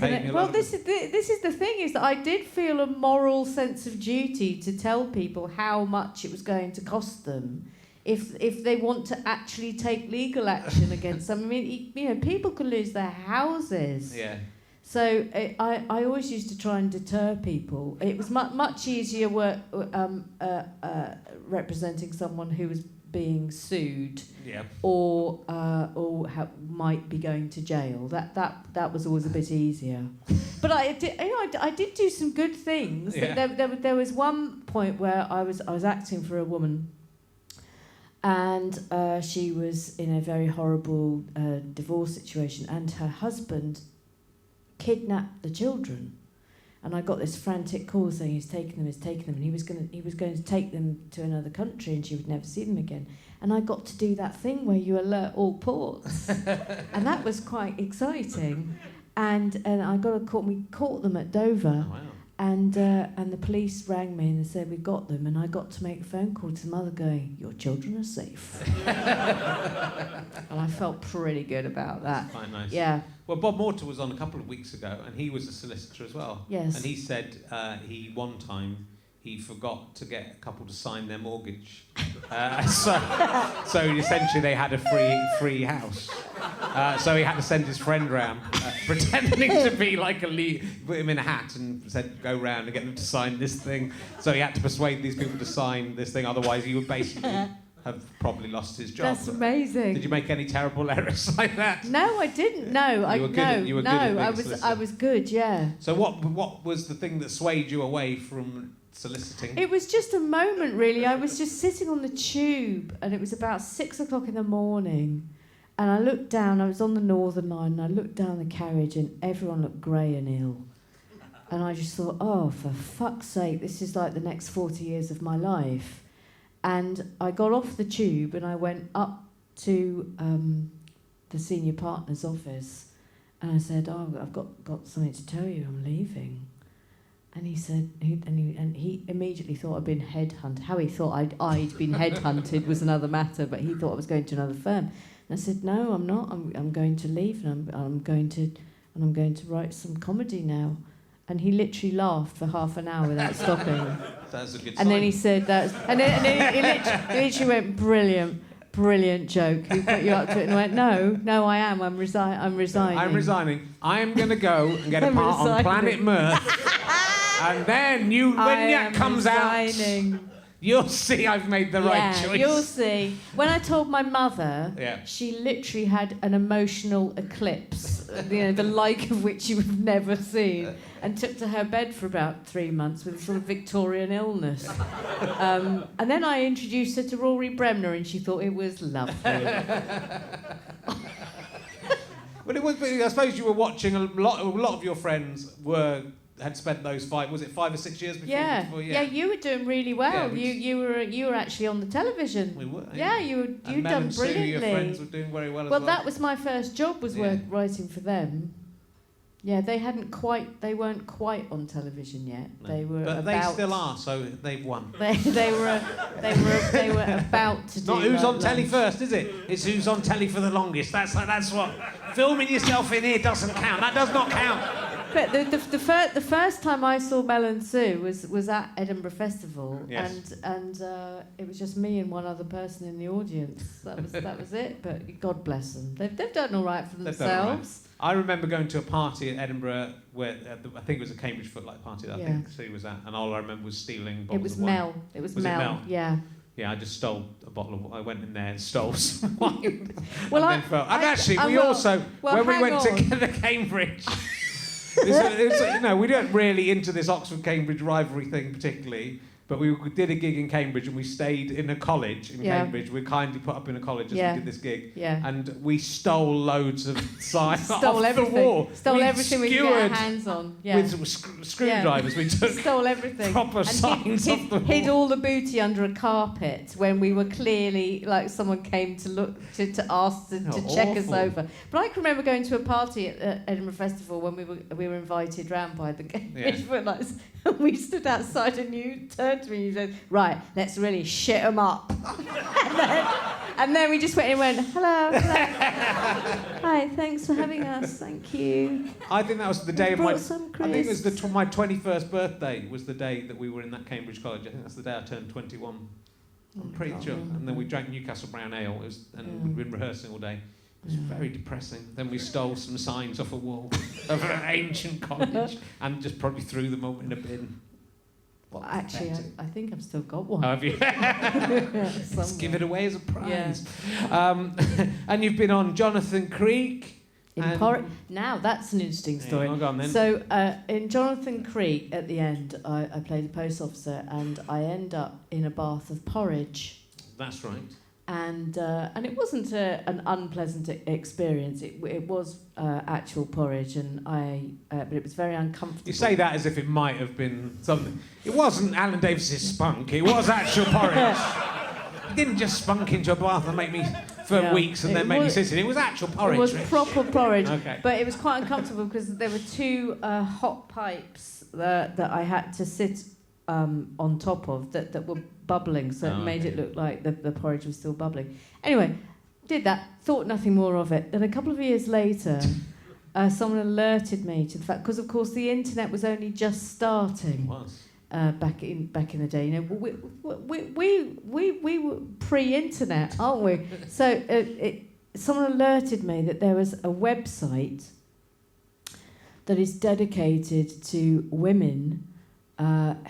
this is the thing, is that I did feel a moral sense of duty to tell people how much it was going to cost them if they want to actually take legal action against them. I mean, people could lose their houses. Yeah. So I always used to try and deter people. It was much easier work representing someone who was being sued, or might be going to jail. That was always a bit easier. But I did do some good things. Yeah. There was one point where I was acting for a woman, and she was in a very horrible divorce situation, and her husband kidnapped the children. And I got this frantic call saying he's taken them, and he was going to take them to another country, and she would never see them again. And I got to do that thing where you alert all ports, and that was quite exciting. And I got a call. We caught them at Dover. Oh, wow. And the police rang me and they said, we've got them. And I got to make a phone call to the mother going, your children are safe. And I felt pretty good about that. That's quite nice. Yeah. Well, Bob Morter was on a couple of weeks ago, and he was a solicitor as well. Yes. And he said one time he forgot to get a couple to sign their mortgage. So essentially they had a free house. So he had to send his friend round, pretending to be like put him in a hat and said, go round and get them to sign this thing. So he had to persuade these people to sign this thing, otherwise he would basically have probably lost his job. That's amazing. Did you make any terrible errors like that? No, I didn't. No, I was good. Yeah. So what was the thing that swayed you away from soliciting? It was just a moment, really. I was just sitting on the tube, and it was about 6 o'clock in the morning, and I looked down. I was on the Northern Line, and I looked down the carriage, and everyone looked grey and ill. And I just thought, oh, for fuck's sake, this is like the next 40 years of my life. And I got off the tube and I went up to the senior partner's office, and I said, oh, I've got something to tell you, I'm leaving. And he said, he immediately thought I'd been headhunted. How he thought I'd been headhunted was another matter, but he thought I was going to another firm. And I said, no, I'm not. I'm going to leave, and I'm going to write some comedy now. And he literally laughed for half an hour without stopping. That's a good sign. And then he said that, and then he literally went, brilliant joke. Who put you up to it? And I went, no, I am. I'm resigning. I'm resigning. I'm going to go and get a part on Planet Mirth. And then when that comes out, you'll see I've made the right choice. You'll see. When I told my mother, she literally had an emotional eclipse, the like of which you have never seen, and took to her bed for about 3 months with a sort of Victorian illness. And then I introduced her to Rory Bremner, and she thought it was lovely. But I suppose you were watching a lot of your friends had spent those 5 or 6 years before? Yeah, you were doing really well. Yeah, you were actually on the television. We were. Yeah, you'd done brilliantly. Sue, your friends were doing very well as well. Well, that was my first job, was writing for them. Yeah, they weren't quite on television yet. No. They were, but they still are. So they've won. They were about to do. Not who's on telly first, is it? It's who's on telly for the longest. That's what. Filming yourself in here doesn't count. That does not count. But the first time I saw Mel and Sue was at Edinburgh Festival, and it was just me and one other person in the audience. That was it. But God bless them, they've done all right for themselves. I remember going to a party at Edinburgh where I think it was a Cambridge Footlight party that I think Sue was at, and all I remember was stealing bottles of wine. It was Mel. Yeah. Yeah, I just stole a bottle of wine. I went in there and stole some wine. Well, we went to Cambridge. We weren't really into this Oxford-Cambridge rivalry thing particularly, but we did a gig in Cambridge and we stayed in a college in Cambridge. We were kindly put up in a college as we did this gig. Yeah. And we stole loads of signs off the wall. Stole everything we could get our hands on. Yeah. With screwdrivers. We took stole everything. Proper signs off the wall. Hid all the booty under a carpet when we were clearly, like, someone came to look, to ask to check us over. But I can remember going to a party at Edinburgh Festival when we were invited round by the Cambridge Footlights. And we stood outside and you turned to me and you said, right, let's really shit them up. and then we just went in and went, hello. Hi, thanks for having us, thank you. I think that was the day of my... I think it was my 21st birthday was the day that we were in that Cambridge College. I think that's the day I turned 21. I'm pretty sure. And then we drank Newcastle Brown Ale, and we'd been rehearsing all day. It was very depressing. Then we stole some signs off a wall of an ancient college and just probably threw them all in a bin. What Actually, I think I've still got one. Oh, have you? Let's give it away as a prize. Yeah. And you've been on Jonathan Creek. Now that's an interesting story. Yeah, go on then. So in Jonathan Creek, at the end, I played a post officer, and I end up in a bath of porridge. That's right. And it wasn't an unpleasant experience. It was actual porridge, and but it was very uncomfortable. You say that as if it might have been something. It wasn't Alan Davis's spunk. It was actual porridge. He didn't just spunk into a bath and make me for weeks and then make me sit in. It was actual porridge. It was proper porridge. Okay. But it was quite uncomfortable because there were two hot pipes that I had to sit on top of that were bubbling, so it made it look like the porridge was still bubbling. Anyway, did that, thought nothing more of it. Then a couple of years later, someone alerted me to the fact, because of course the internet was only just starting. It was. Back in the day, you know, we were pre-internet, aren't we? So someone alerted me that there was a website that is dedicated to women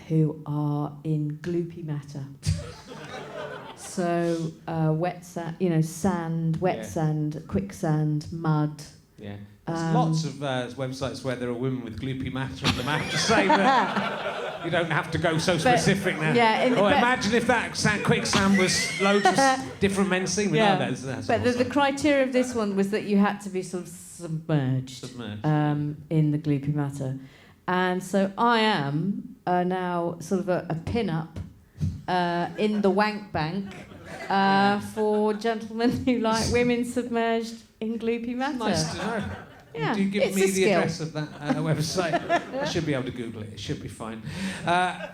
who are in gloopy matter. So wet sand, you know, sand, wet sand, quicksand, mud. Yeah. There's lots of websites where there are women with gloopy matter on them. I have to say that you don't have to go so specific now. Yeah, imagine if that quicksand was loads of different men seen. Yeah. No, that's but the criteria of this one was that you had to be sort of submerged. In the gloopy matter. And so I am now sort of a pin-up in the wank bank for gentlemen who like women submerged in gloopy matter. Nice to know. Yeah, do give it's me a the skill. address of that website. I should be able to Google it. It should be fine. And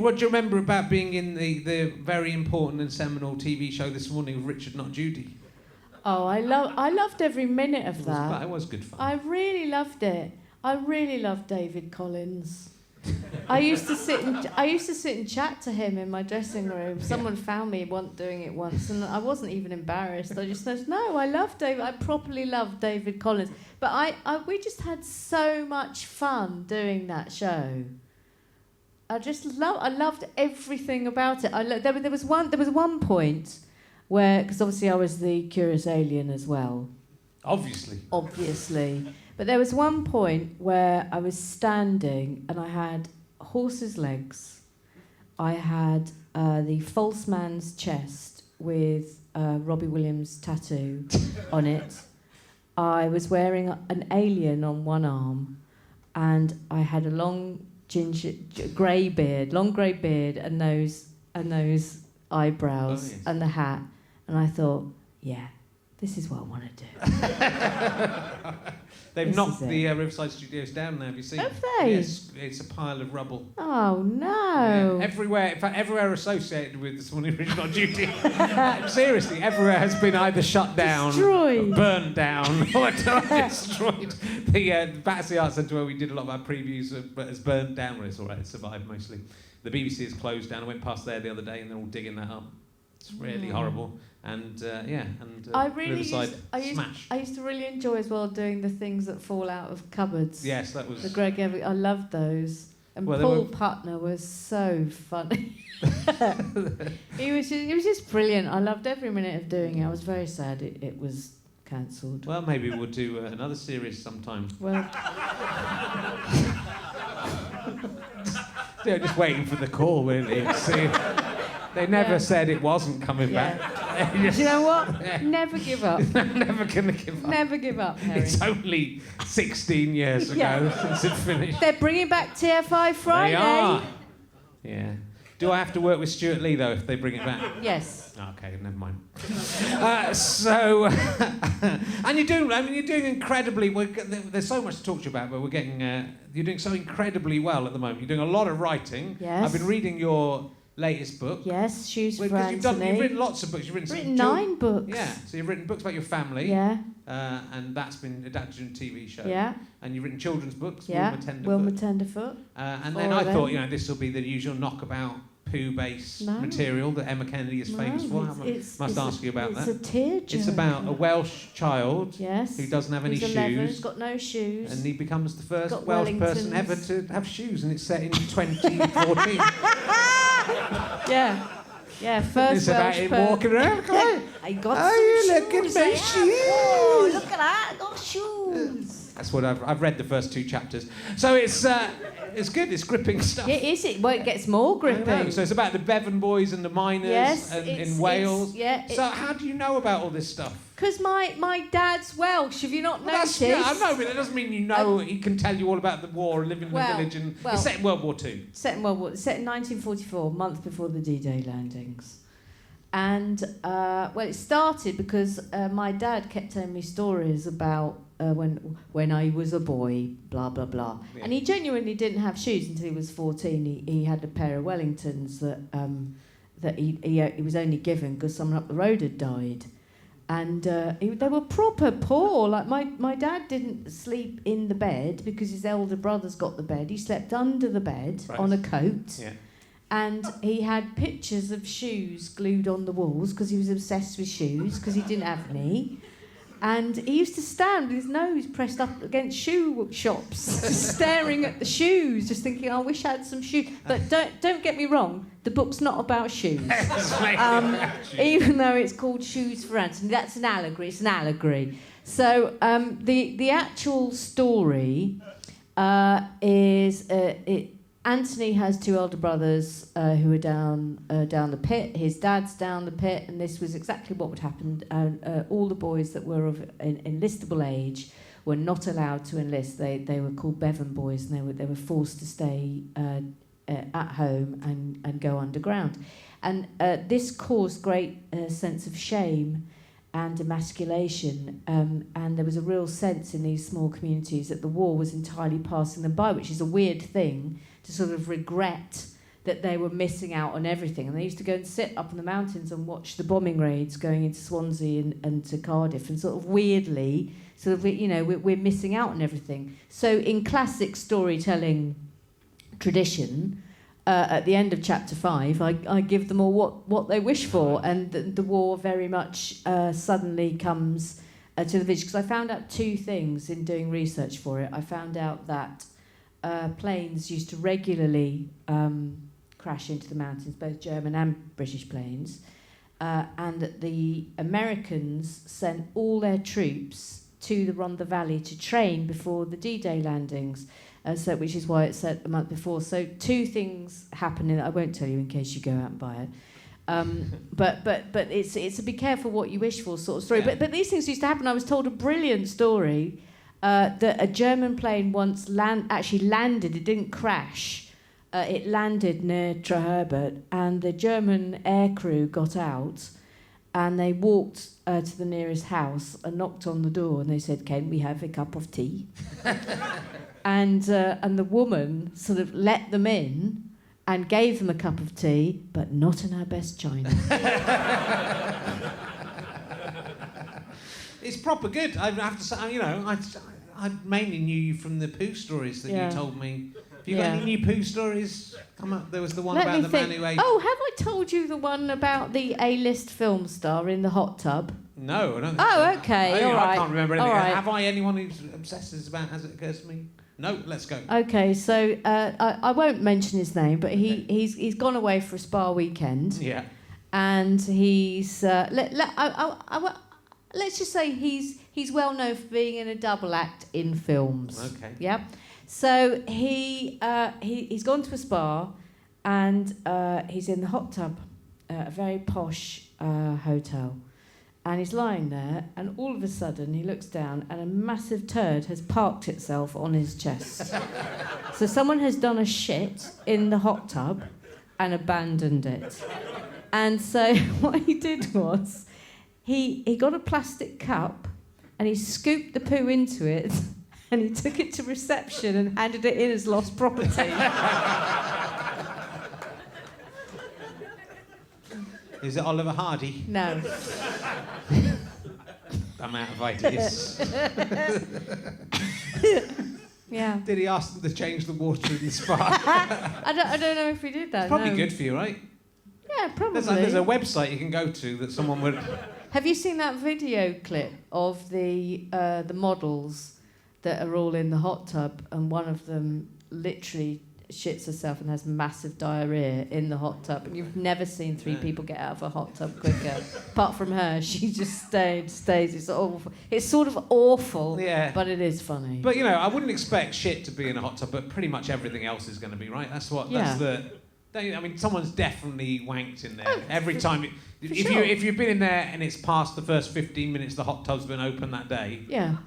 what do you remember about being in the very important and seminal TV show this morning with Richard Not Judy? Oh, I loved every minute of that. It was good fun. I really loved it. I really loved David Collins. I used to sit and chat to him in my dressing room. Someone found me doing it once, and I wasn't even embarrassed. I just said, "No, I love David. I properly love David Collins." But we just had so much fun doing that show. I loved everything about it. There was one point where, because obviously I was the curious alien as well. Obviously. But there was one point where I was standing and I had horse's legs. I had the false man's chest with Robbie Williams' tattoo on it. I was wearing an alien on one arm, and I had a long grey beard, and those eyebrows and the hat. And I thought, yeah, this is what I want to do. They've knocked the Riverside Studios down now, have you seen? Have they? Yes, it's a pile of rubble. Oh, no. Yeah, everywhere, in fact, everywhere associated with this morning Original Duty. Seriously, everywhere has been either shut down, destroyed, burnt down, or destroyed. The Battersea Arts Centre, where we did a lot of our previews, has burnt down. Well, it's all right, it survived mostly. The BBC has closed down. I went past there the other day and they're all digging that up. It's really horrible. And Riverside smash. I used to really enjoy as well doing the things that fall out of cupboards. Yes, that was... The Greg Everett, I loved those. And Paul Putner was so funny. He was just brilliant. I loved every minute of doing it. I was very sad it was cancelled. Well, maybe we'll do another series sometime. Well... Yeah, just waiting for the call, really. See, they never said it wasn't coming back. Do you know what? Never give up. Never gonna give up. Never give up, Harry. It's only 16 years ago since it finished. They're bringing back TFI Friday. They are. Yeah. Do I have to work with Stuart Lee, though, if they bring it back? Yes. Okay, never mind. And you're doing incredibly. There's so much to talk to you about, but you're doing so incredibly well at the moment. You're doing a lot of writing. Yes. I've been reading your latest book. Yes, Shoes for Anthony. You've written lots of books. You've written 9 books. Yeah, so you've written books about your family. Yeah. And that's been adapted into a TV show. Yeah. And you've written children's books. Yeah. Wilma Tenderfoot. And then I thought, this will be the usual knockabout poo-based material that Emma Kennedy is famous for. I must ask you about that. It's a tear jerker. It's about a Welsh child who doesn't have any He's 11, shoes. He's got no shoes. And he becomes the first Welsh person ever to have shoes, and it's set in 2014. Yeah, first it's about him walking around. I got some shoes. Look at my shoes. Oh, look at that, I got shoes. That's what I've read the first 2 chapters. So it's good. It's gripping stuff. Yeah, is it? Well, it gets more gripping. So it's about the Bevan boys and the miners in Wales. So how do you know about all this stuff? Because my dad's Welsh. Have you not noticed? I know, but it doesn't mean you know. He can tell you all about the war and living in the village. And it's set in World War II. Set in 1944, a month before the D-Day landings. And it started because my dad kept telling me stories about when I was a boy, blah blah blah. Yeah. And he genuinely didn't have shoes until he was 14. He had a pair of Wellingtons that he was only given because someone up the road had died. And they were proper poor. Like my dad didn't sleep in the bed because his elder brother's got the bed. He slept under the bed on a coat. Yeah. And he had pictures of shoes glued on the walls because he was obsessed with shoes because he didn't have any. And he used to stand with his nose pressed up against shoe shops, staring at the shoes, just thinking, I wish I had some shoes. But don't get me wrong, the book's not about shoes. Even though it's called Shoes for Anthony, that's an allegory. It's an allegory. So the actual story is Anthony has 2 elder brothers who are down the pit. His dad's down the pit, and this was exactly what would happen. All the boys that were of an enlistable age were not allowed to enlist. They were called Bevan boys, and they were forced to stay at home and go underground. And this caused great sense of shame and emasculation, and there was a real sense in these small communities that the war was entirely passing them by, which is a weird thing to sort of regret that they were missing out on everything. And they used to go and sit up in the mountains and watch the bombing raids going into Swansea and to Cardiff, and sort of weirdly, we're missing out on everything. So in classic storytelling tradition, at the end of chapter 5, I give them all what they wish for, and the war very much suddenly comes to the village. Because I found out 2 things in doing research for it. I found out that planes used to regularly crash into the mountains, both German and British planes, and that the Americans sent all their troops to the Rhondda Valley to train before the D-Day landings, which is why it's set a month before. So 2 things happen in it. I won't tell you in case you go out and buy it. But it's a be careful what you wish for sort of story. Yeah. But these things used to happen. I was told a brilliant story that a German plane once actually landed. It didn't crash. It landed near Treherbert, and the German aircrew got out, and they walked to the nearest house and knocked on the door, and they said, "Can we have a cup of tea?" and the woman sort of let them in and gave them a cup of tea, but not in her best china. It's proper good. I have to say, I mainly knew you from the poo stories that you told me. Have you got any new poo stories? Come up. There was the one about the man who ate... Oh, have I told you the one about the A-list film star in the hot tub? No, I don't think so. Okay, all right. I can't remember anything. Right. Have I anyone who obsesses about as it occurs to me? No, let's go. Okay, so I won't mention his name, but he's gone away for a spa weekend. Yeah. And he's... let's just say he's well known for being in a double act in films. Okay. Yeah. So he's gone to a spa, and he's in the hot tub, a very posh hotel, and he's lying there, and all of a sudden he looks down, and a massive turd has parked itself on his chest. So someone has done a shit in the hot tub and abandoned it. And so what he did was he got a plastic cup and he scooped the poo into it and he took it to reception and handed it in as lost property. Is it Oliver Hardy? No. I'm out of ideas. Yeah. Did he ask them to change the water in the spa? I don't know if we did that. It's probably no. good for you, right? Yeah, probably. There's a website you can go to that someone would... Have you seen that video clip of the models that are all in the hot tub, and one of them literally shits herself and has massive diarrhea in the hot tub, and you've never seen three people get out of a hot tub quicker, apart from her. She just stays. It's sort of awful, but it is funny. But, you know, I wouldn't expect shit to be in a hot tub, but pretty much everything else is going to be, right? That's I mean, someone's definitely wanked in there every time. If you've been in there and it's past the first 15 minutes the hot tub's been open that day,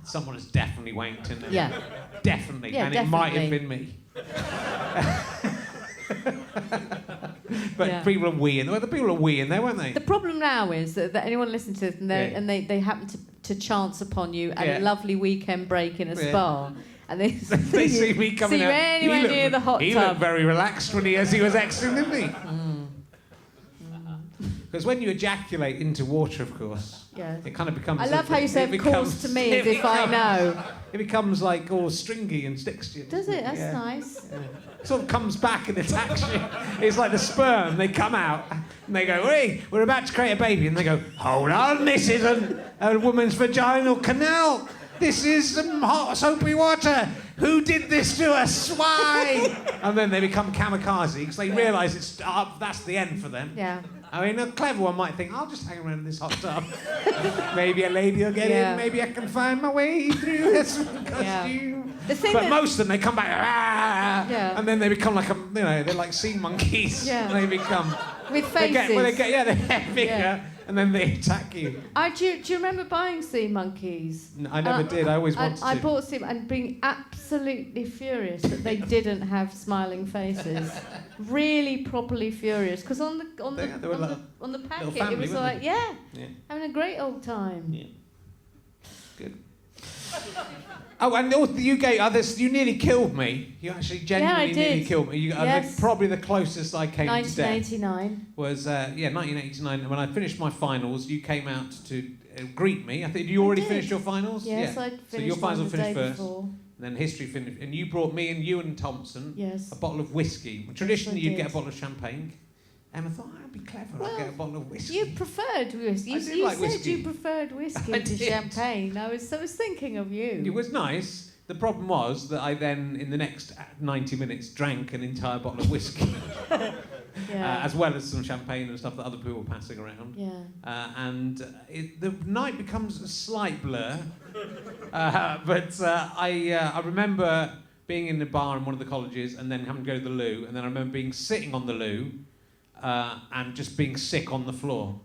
someone has definitely wanked in there. Yeah. Definitely. Yeah, and definitely. It might have been me. But people are weeing. Well, the people are weeing there, weren't they? The problem now is that anyone listens to this and they happen to chance upon you at a lovely weekend break in a spa. And they see me coming out. Anywhere near the hot tub. He looked very relaxed as he was exiting, didn't he? Because when you ejaculate into water, of course, it kind of becomes... I love how you say, of course, to me, as if I know. It becomes like all stringy and sticks to you. Does it? That's nice. Yeah. Sort of comes back and attacks you. It's like the sperm. They come out and they go, hey, we're about to create a baby. And they go, hold on, this isn't a woman's vaginal canal. This is some hot, soapy water. Who did this to us? Why? And then they become kamikaze because they realise that's the end for them. Yeah. I mean, a clever one might think, I'll just hang around in this hot tub. Maybe a lady will get in. Maybe I can find my way through this costume. But most of them, they come back, and then they become like they're like sea monkeys. Yeah. They become... With faces. They get bigger, and then they attack you. Do you remember buying sea monkeys? No, I never did. I always wanted to. I bought sea and being absolutely furious that they didn't have smiling faces. Really properly furious, because on the packet family, it was like having a great old time. Yeah. Good. Oh, and you gave others. You nearly killed me. You actually genuinely nearly killed me. Probably the closest I came to death 1989 was 1989. When I finished my finals, you came out to greet me. I think you already finished your finals. Yes, I finished. So your finals the finished day first. Before. And then history finished, and you brought me and Ewan Thompson a bottle of whiskey. Traditionally, you'd get a bottle of champagne. Emma thought, I'd be clever, I'd get a bottle of whiskey. You preferred whiskey. You said whiskey. You preferred whiskey to champagne. I was thinking of you. It was nice. The problem was that I then, in the next 90 minutes, drank an entire bottle of whiskey. As well as some champagne and stuff that other people were passing around. The night becomes a slight blur. But I remember being in the bar in one of the colleges and then having to go to the loo. And then I remember sitting on the loo and just being sick on the floor.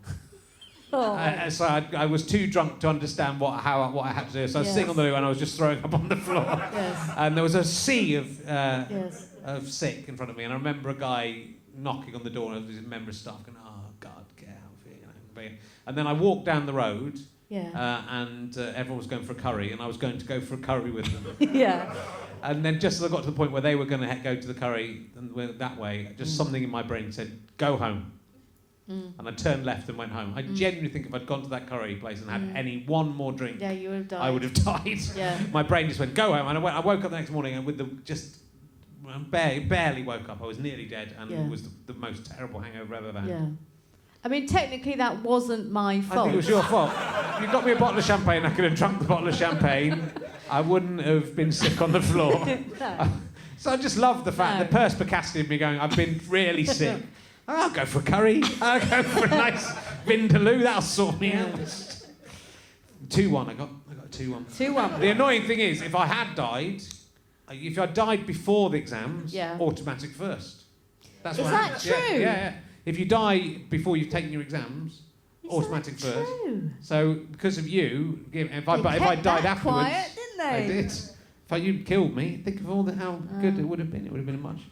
So I was too drunk to understand what I had to do. So I was sitting on the loo and I was just throwing up on the floor. And there was a sea of sick in front of me. And I remember a guy knocking on the door and a member of staff going, oh, God, get out of here. And then I walked down the road and everyone was going for a curry and I was going to go for a curry with them. And then just as I got to the point where they were going to go to the curry and went that way, just something in my brain said, go home. And I turned left and went home. I genuinely think if I'd gone to that curry place and had one more drink, you would have died. I would have died. My brain just went, go home. And I woke up the next morning and with barely woke up. I was nearly dead and it was the most terrible hangover I've ever had. I mean, technically that wasn't my fault. I think it was your fault. You got me a bottle of champagne, I could have drunk the bottle of champagne. I wouldn't have been sick on the floor. So I just love the fact, the perspicacity of me going, I've been really sick. I'll go for a curry. I'll go for a nice vindaloo. That'll sort me out. 2-1. I got 2-1. 2-1. The annoying thing is, if I died before the exams, automatic first. That's is what that happens. true? Yeah. If you die before you've taken your exams, automatic first. True? So because of you, if I died afterwards, quiet, didn't they? I did. If you'd killed me, think of how good it would have been. It would have been much.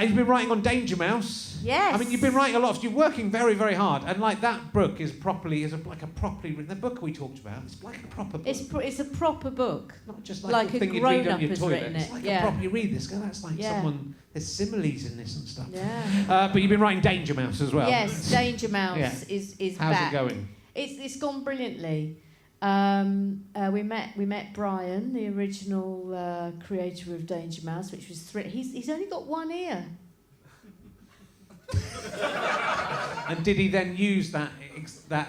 You've been writing on Danger Mouse. Yes. I mean, you've been writing a lot. You're working very, very hard. And like that book is properly written. The book we talked about, it's like a proper book. It's a proper book. Not just like a thing you'd read on your toilet. It's like a proper, you read this, that's like someone, there's similes in this and stuff. Yeah. But you've been writing Danger Mouse as well. Yes, Danger Mouse is How's back. it going? It's gone brilliantly. We met Brian, the original creator of Danger Mouse, which was he's only got one ear. And did he then use that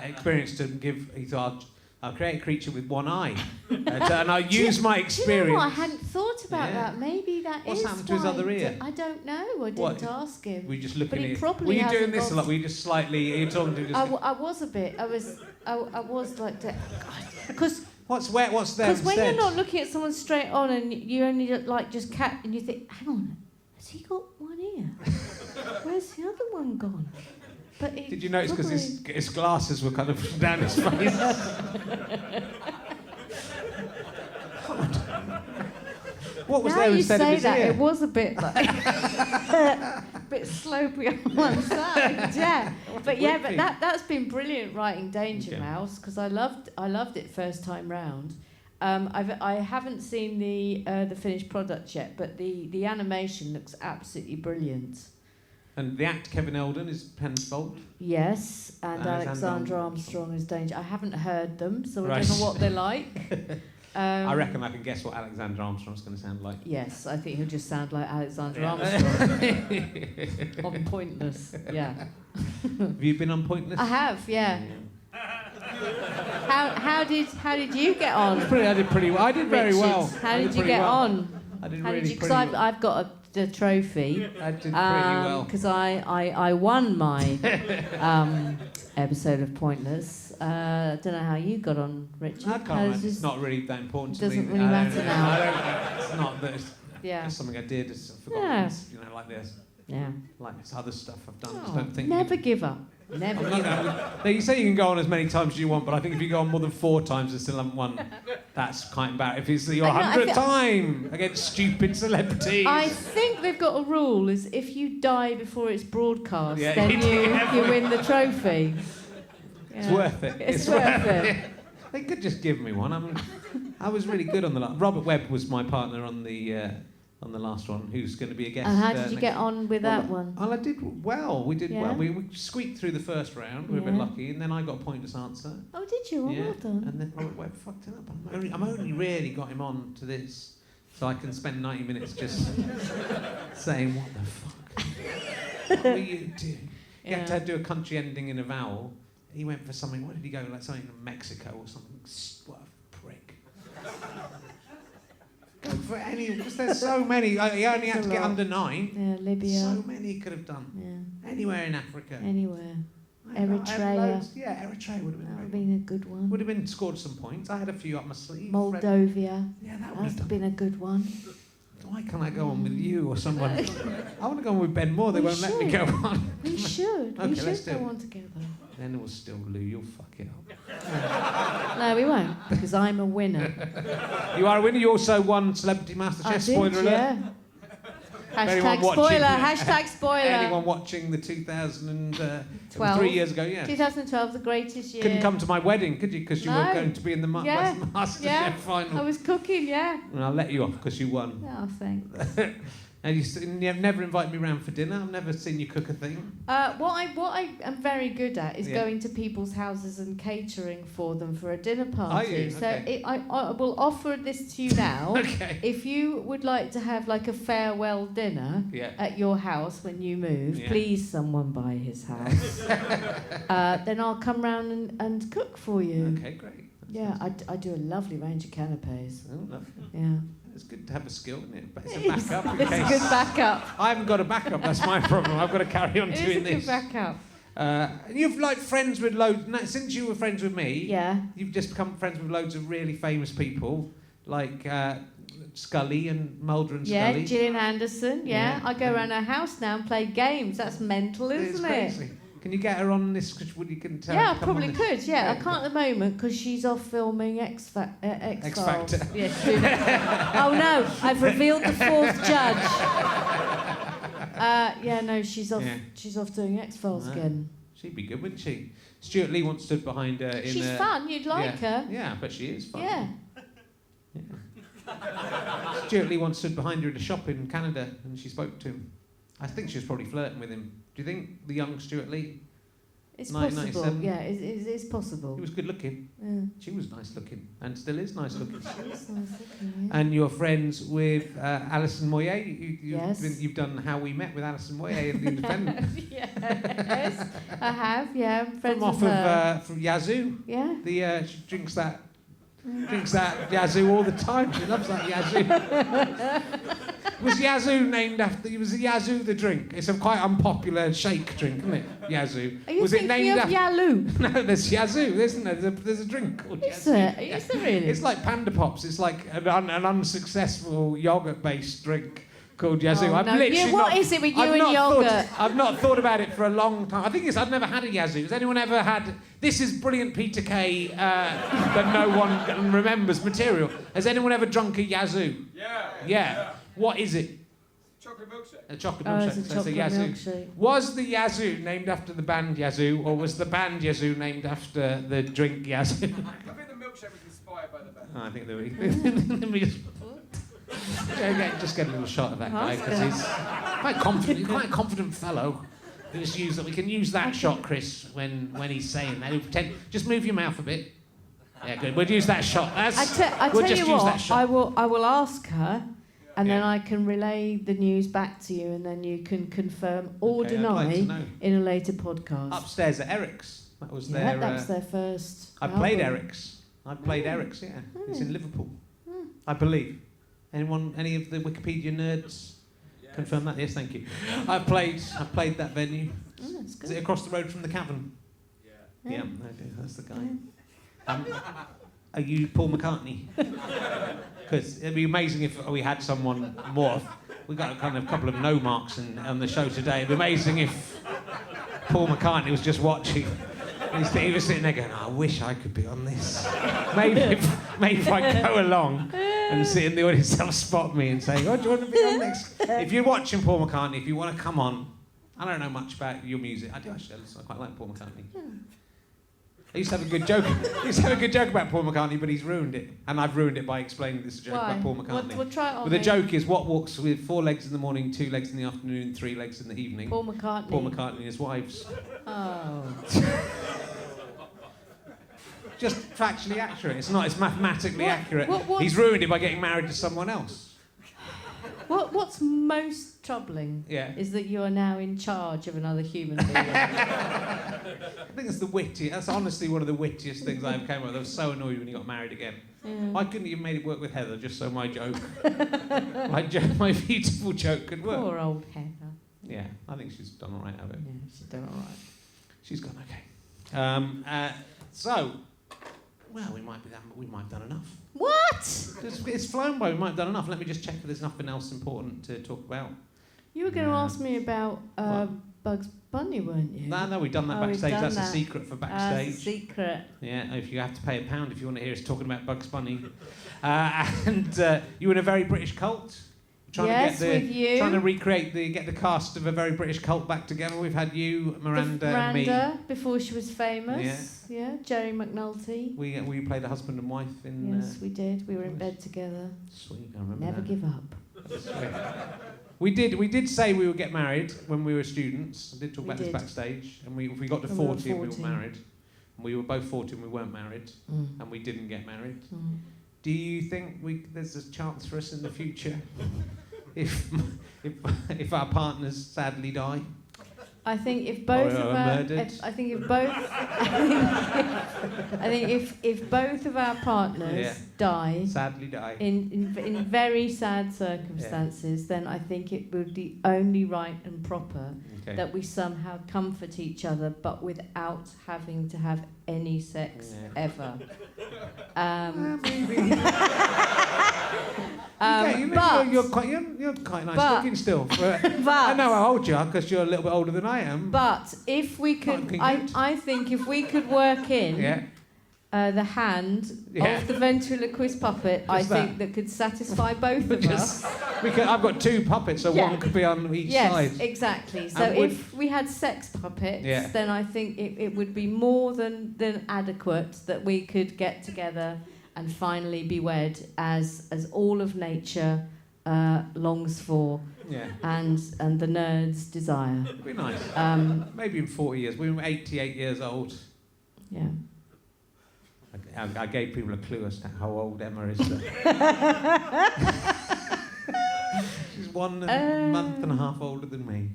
experience to give? He thought, I'll create a creature with one eye, and I'll use my experience. Do you know what? I hadn't thought about that. Maybe What's happened to his other ear? I don't know. I didn't ask him. Were you just looking at it? Probably were you doing this a lot? Were you just slightly? Are you talking to? I was a bit. I was like that. Because what's there Because when you're not looking at someone straight on and you only just and you think, hang on, has he got one ear? Where's the other one gone? But did you notice because his glasses were kind of down his face? What was now there you instead say of his that, ear? it was a bit like a bit slopey on one side, yeah. But that's been brilliant writing Danger Mouse because I loved it first time round. I haven't seen the finished product yet, but the animation looks absolutely brilliant. And the actor Kevin Eldon is Penfold. Yes, and Alexander Armstrong is Danger. I haven't heard them, so I don't know what they're like. I reckon I can guess what Alexander Armstrong's going to sound like. Yes, I think he'll just sound like Alexander Armstrong. On Pointless, yeah. Have you been on Pointless? I have, yeah. How did you get on? I did pretty well. I did very well. How did you get on? I did How really did you? pretty well. I've got the trophy. I did pretty well. Because I won my episode of Pointless. I don't know how you got on, Richard. I can't. It's not really that important to me. Doesn't really matter now. It's not that. It's something I did. It's forgotten. Yeah. Like this. Yeah. Like this other stuff I've done. I just don't think. Never give up. Never give up. You say you can go on as many times as you want, but I think if you go on more than 4 times and still haven't won, that's quite bad. If it's your 100th time against stupid celebrities. I think they've got a rule: is if you die before it's broadcast, then you win the trophy. It's worth it. It's worth it. They could just give me one. I mean, I was really good on the last. Robert Webb was my partner on the last one, who's going to be a guest. And how did you get on with that one? Well, I did well. We did well. We squeaked through the first round. We were a bit lucky, and then I got a pointless answer. Oh, did you? Well done. And then Robert Webb fucked it up. I'm only really got him on to this, so I can spend 90 minutes just saying, "What the fuck? What were you doing?" You have to do a country ending in a vowel. He went for something. What did he go? Like something from Mexico or something. What a prick. Go for any, because there's so many. He only had to get under 9. Yeah, Libya. So many he could have done. Yeah. Anywhere in Africa. Anywhere. Eritrea. Eritrea would have been. That would have been a good one. Would have been scored some points. I had a few up my sleeve. Moldova. Yeah, that would have been a good one. Why can't I go on with you or someone? I want to go on with Ben Moore. They won't let me go on. We should. Okay, we should go on together. Then it will still Lou. You'll fuck it up. No, we won't, because I'm a winner. You are a winner. You also won Celebrity MasterChef. Spoiler alert. Yeah. Hashtag spoiler. Hashtag spoiler. Anyone watching the 2012? 3 years ago, yeah. 2012, the greatest year. Couldn't come to my wedding, could you? Because you were going to be in the MasterChef final. I was cooking, yeah. And I'll let you off because you won. Oh, thanks. And you've never invited me round for dinner. I've never seen you cook a thing. What I am very good at is going to people's houses and catering for them for a dinner party. Are you? So okay. I will offer this to you now. Okay. If you would like to have like a farewell dinner at your house when you move, please someone buy his house. Then I'll come round and cook for you. Okay, great. I do a lovely range of canapes. Oh, lovely. Yeah. It's good to have a skill, isn't it? But it's a backup. It's a good backup. I haven't got a backup. That's my problem. I've got to carry on doing this. It's a good backup. You've like friends with loads. Since you were friends with me, you've just become friends with loads of really famous people, like Scully and Mulder and Scully. Yeah, Gillian Anderson. Yeah, I go around her house now and play games. That's mental, isn't it? Crazy. Can you get her on this? You can tell. Yeah, I probably could. Yeah, I can't at the moment because she's off filming X Factor. Yes. Oh no, I've revealed the 4th judge. She's off. Yeah. She's off doing X-Files again. She'd be good, wouldn't she? Stuart Lee once stood behind her. She's fun. You'd like her. Yeah, but she is fun. Yeah. Stuart Lee once stood behind her in a shop in Canada, and she spoke to him. I think she was probably flirting with him. Do you think the young Stuart Lee? It's possible. 1997. Yeah, it's possible. He was good looking. Yeah. She was nice looking, and still is nice looking. She is nice looking, yeah. And you're friends with Alison Moyer. Yes. You've done How We Met with Alison Moyer in The Independent. Yes, I have. Yeah, I'm friends From with off her. of from Yazoo. Yeah. She drinks that Yazoo all the time. She loves that Yazoo. Was Yazoo named after? Was it Yazoo the drink? It's a quite unpopular shake drink, isn't it? Yazoo. Are you was it thinking named of after? Yalu? No, there's Yazoo, isn't there? There's a drink called Is Yazoo. there? Is there really? It's like Panda Pops. It's like an unsuccessful yogurt-based drink called Yazoo. Oh, I've no. literally What not, is it with you I've and not yogurt? I've not thought about it for a long time. I think I've never had a Yazoo. Has anyone ever had? This is brilliant Peter Kay that no one remembers material. Has anyone ever drunk a Yazoo? Yeah. What is it? Chocolate milkshake. A chocolate Oh, milkshake. it's a So chocolate Yazoo. milkshake. Was the Yazoo named after the band Yazoo, or was the band Yazoo named after the drink Yazoo? I think the milkshake was inspired by the band. Oh, I think let me just get a little shot of that guy because he's quite confident. He's quite a confident fellow. We can use that shot, Chris, when he's saying that. He'll pretend. Just move your mouth a bit. Yeah, good. We'll use that shot. I tell just you use that what, shot. I will ask her, and then Yeah. I can relay the news back to you, and then you can confirm or Okay, I'd like to deny know. in a later podcast. Upstairs at Eric's. That was Yeah, their. that was their first. I played album. Eric's. I played Eric's. Yeah, it's Mm. in Liverpool, I believe. Any of the Wikipedia nerds confirm that? Yes, thank you. I've played that venue. Oh, that's Is good. it across the road from the Cavern? Yeah. Yeah, okay, that's the guy. Are you Paul McCartney? Because it'd be amazing if we had someone more. We got a kind of couple of no marks on the show today. It'd be amazing if Paul McCartney was just watching. He was sitting there going, "I wish I could be on this." Maybe if I go along and sit in the audience, they'll spot me and say, "Oh, do you want to be on next?" If you're watching Paul McCartney, if you want to come on, I don't know much about your music. I do actually. I quite like Paul McCartney. I used to have a good joke. About Paul McCartney, but he's ruined it, and I've ruined it by explaining this joke Why? about Paul McCartney. We'll try it on But the me. joke is, what walks with 4 legs in the morning, 2 legs in the afternoon, 3 legs in the evening? Paul McCartney. Paul McCartney and his wives. Oh. Just factually accurate. It's not. It's mathematically accurate. What's- He's ruined it by getting married to someone else. What's most troubling Yeah. is that you are now in charge of another human being. I think it's the wittiest. That's honestly one of the wittiest things I ever came up with. I was so annoyed when he got married again. Yeah. Why couldn't you have made it work with Heather just so my joke, my beautiful joke could work? Poor old Heather. Yeah, I think she's done all right out of it. Yeah, she's done all right. She's gone okay. So, well, we might have done enough. What? It's flown by. We might have done enough. Let me just check if there's nothing else important to talk about. You were going to Yeah. ask me about Bugs Bunny, weren't you? No, we've done that Oh, we've backstage. done That's that. a secret for That's backstage. a secret. Yeah, if you have to pay £1 if you want to hear us talking about Bugs Bunny. You were in a very British cult. Yes, with you. Trying to get the cast of a very British cult back together. We've had you, Miranda, and me. Miranda, before she was famous. Yeah, Jerry McNulty. We played a husband and wife in. Yes, we did. We were in bed together. Sweet, I remember Never that. give up. We did say we would get married when we were students. I did talk We about this did. backstage, and we got to When we were 40 and we were 14. married. And we were both 40 and we weren't married, Mm. and we didn't get married. Mm. Do you think there's a chance for us in the future if our partners sadly die? I think if both Or of are our, murdered. I think if both of our partners Yeah. die Sadly die. in very sad circumstances, then I think it would be only right and proper Okay. that we somehow comfort each other, but without having to have any sex Yeah. ever. You're quite nice but- looking still. but I know how old you are because you're a little bit older than I am. But if we could, looking I, good. I think if we could work in Yeah. the hand Yeah. of the ventriloquist puppet, I Just think that could satisfy both of us. I've got 2 puppets, so Yeah. one could be on each Yes, side. exactly. So And would- if we had sex puppets, Yeah. then I think it would be more than adequate that we could get together and finally be wed as all of nature longs for, Yeah. and the nerd's desire. It'd be nice. Maybe in 40 years. We were 88 years old. Yeah. I gave people a clue as to how old Emma is. She's 1 month and a half older than me.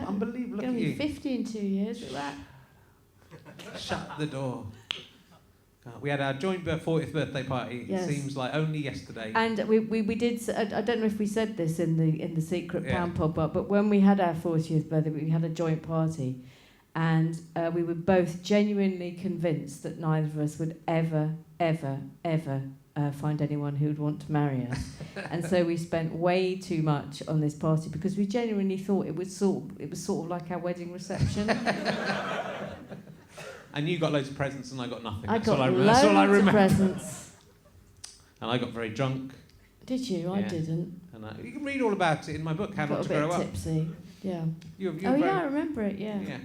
Unbelievable. Look Going at to be you. 50 in 2 years. Look at that. Shut the door. We had our joint 40th birthday party. Yes. It seems like only yesterday. And we did. I don't know if we said this in the secret Yeah. pound pod, but when we had our 40th birthday, we had a joint party, and we were both genuinely convinced that neither of us would ever find anyone who would want to marry us. And so we spent way too much on this party because we genuinely thought it was sort of like our wedding reception. And you got loads of presents and I got nothing. I That's got all I loads remember. of presents. And I got very drunk. Did you? I Yeah. didn't. And you can read all about it in my book, How Got Not a to bit Grow Up. tipsy. Yeah. You're Oh very, yeah, I remember it. Yeah. Yeah.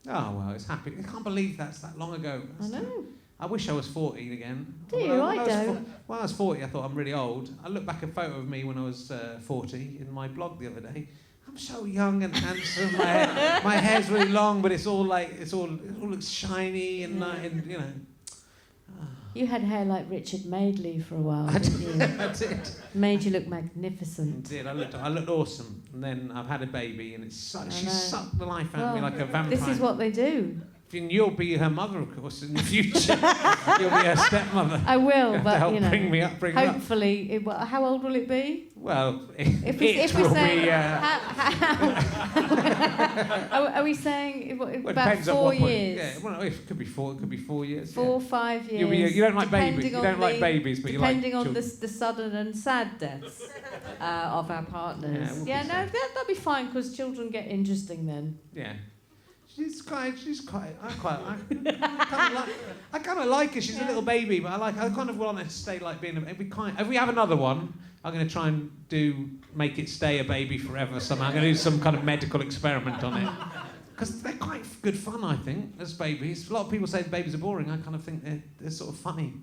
Oh well, it's happy. I can't believe that's that long ago. I know. I wish I was 40 again. Do you? I don't. When I was 40, I thought I'm really old. I looked back at a photo of me when I was 40 in my blog the other day. I'm so young and handsome. My hair's really long, but it all looks shiny and you know. You had hair like Richard Madeley for a while, didn't you? I did. Made you look magnificent. I did. I looked awesome. And then I've had a baby, and she know. sucked the life out of me Well, like a vampire. This is what they do. And you'll be her mother, of course, in the future. You'll be her stepmother. I will, To but help you know. bring me up. Hopefully, how old will it be? Well, If we will say, be. are we saying Well, it about depends at 4 what point. years? Yeah, well, it could be 4. It could be 4 years. 4 or 5 years. You don't like babies. depending You on don't like the- babies, but you like depending on children. the sudden and sad deaths of our partners. we'll Yeah, be no, sad. that'll be fine because children get interesting then. Yeah. She's quite. I kind of like her. She's a little baby, but I kind of want her to stay like being a baby. If we have another one, I'm going to try and make it stay a baby forever somehow. I'm going to do some kind of medical experiment on it. Because they're quite good fun, I think, as babies. A lot of people say the babies are boring. I kind of think they're sort of funny.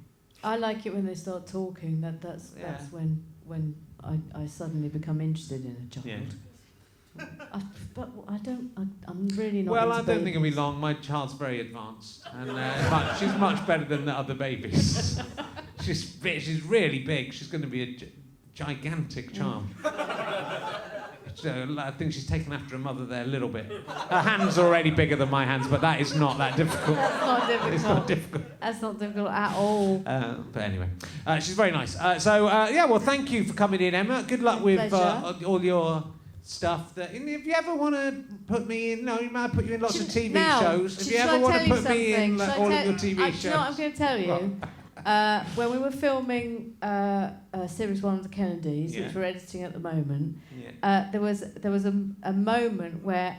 I like it when they start talking. That's when I suddenly become interested in a child. Yeah. But I'm really not. Well, into I don't think babies. it'll be long. My child's very advanced, and she's much better than the other babies. she's really big. She's going to be a gigantic child. So I think she's taken after her mother there a little bit. Her hands are already bigger than my hands, but that is not that difficult. That's not difficult. It's not difficult. That's not difficult at all. But anyway, she's very nice. Well, thank you for coming in, Emma. Good luck with all your stuff. If you ever want to put me in, you might put you in lots of TV shows. If you ever want to put me in all of your TV shows. You know what I'm going to tell you? When we were filming Series 1 of the Kennedys, which we're editing at the moment, there was a moment where,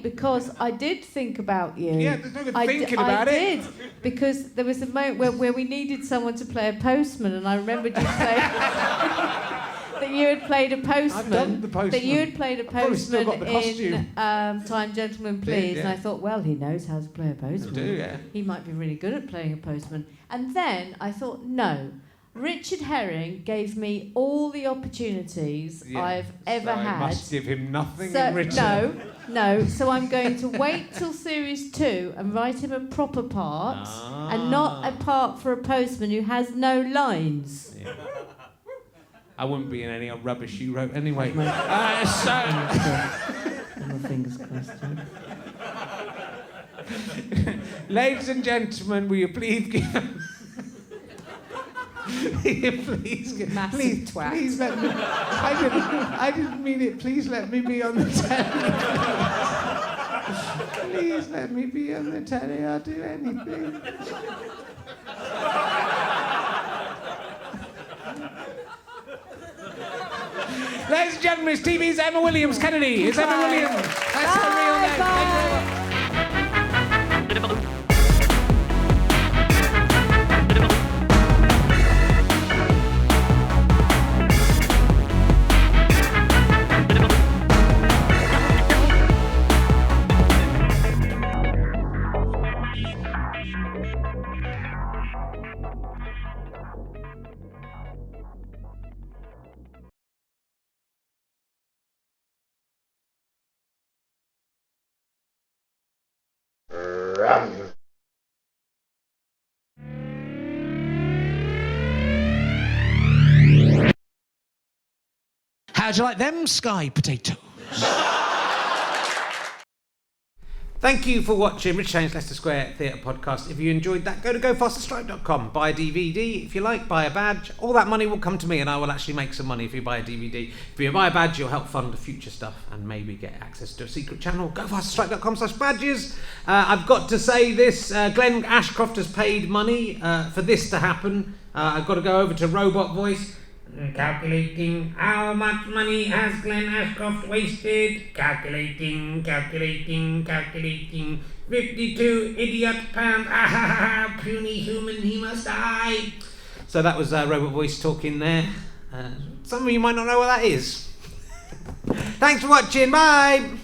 because I did think about you. Yeah, there's no good thinking about it. I did, because there was a moment where we needed someone to play a postman, and I remembered you played... that you had played a postman. I've done the postman. That you had played a probably still postman got the costume. in Time Gentlemen Please, and I thought, well, he knows how to play a postman. I do, yeah. He might be really good at playing a postman. And then I thought, no, Richard Herring gave me all the opportunities I've ever had. I must give him nothing in return. No. So I'm going to wait till Series 2 and write him a proper part, and not a part for a postman who has no lines. Yeah. I wouldn't be in any rubbish you wrote anyway. My fingers crossed. Ladies and gentlemen, will you please give... Massive twat. Please let me... I didn't mean it. Please let me be on the telly. Please let me be on the telly. I'll do anything. Ladies and gentlemen, it's TV's Emma Williams Kennedy. It's Emma Williams. That's her real name. Thank you very much. How'd you like them sky potatoes? Thank you for watching Rich James Leicester Square Theatre Podcast. If you enjoyed that, go to gofasterstripe.com, buy a DVD. If you like, buy a badge. All that money will come to me and I will actually make some money if you buy a DVD. If you buy a badge, you'll help fund the future stuff and maybe get access to a secret channel. gofasterstripe.com/badges. I've got to say this, Glenn Ashcroft has paid money for this to happen. I've got to go over to Robot Voice. Calculating how much money has Glenn Ashcroft wasted. Calculating. 52 idiot pounds. Ah, puny human, he must die. So that was Robot Voice talking there. Some of you might not know what that is. Thanks for watching. Bye.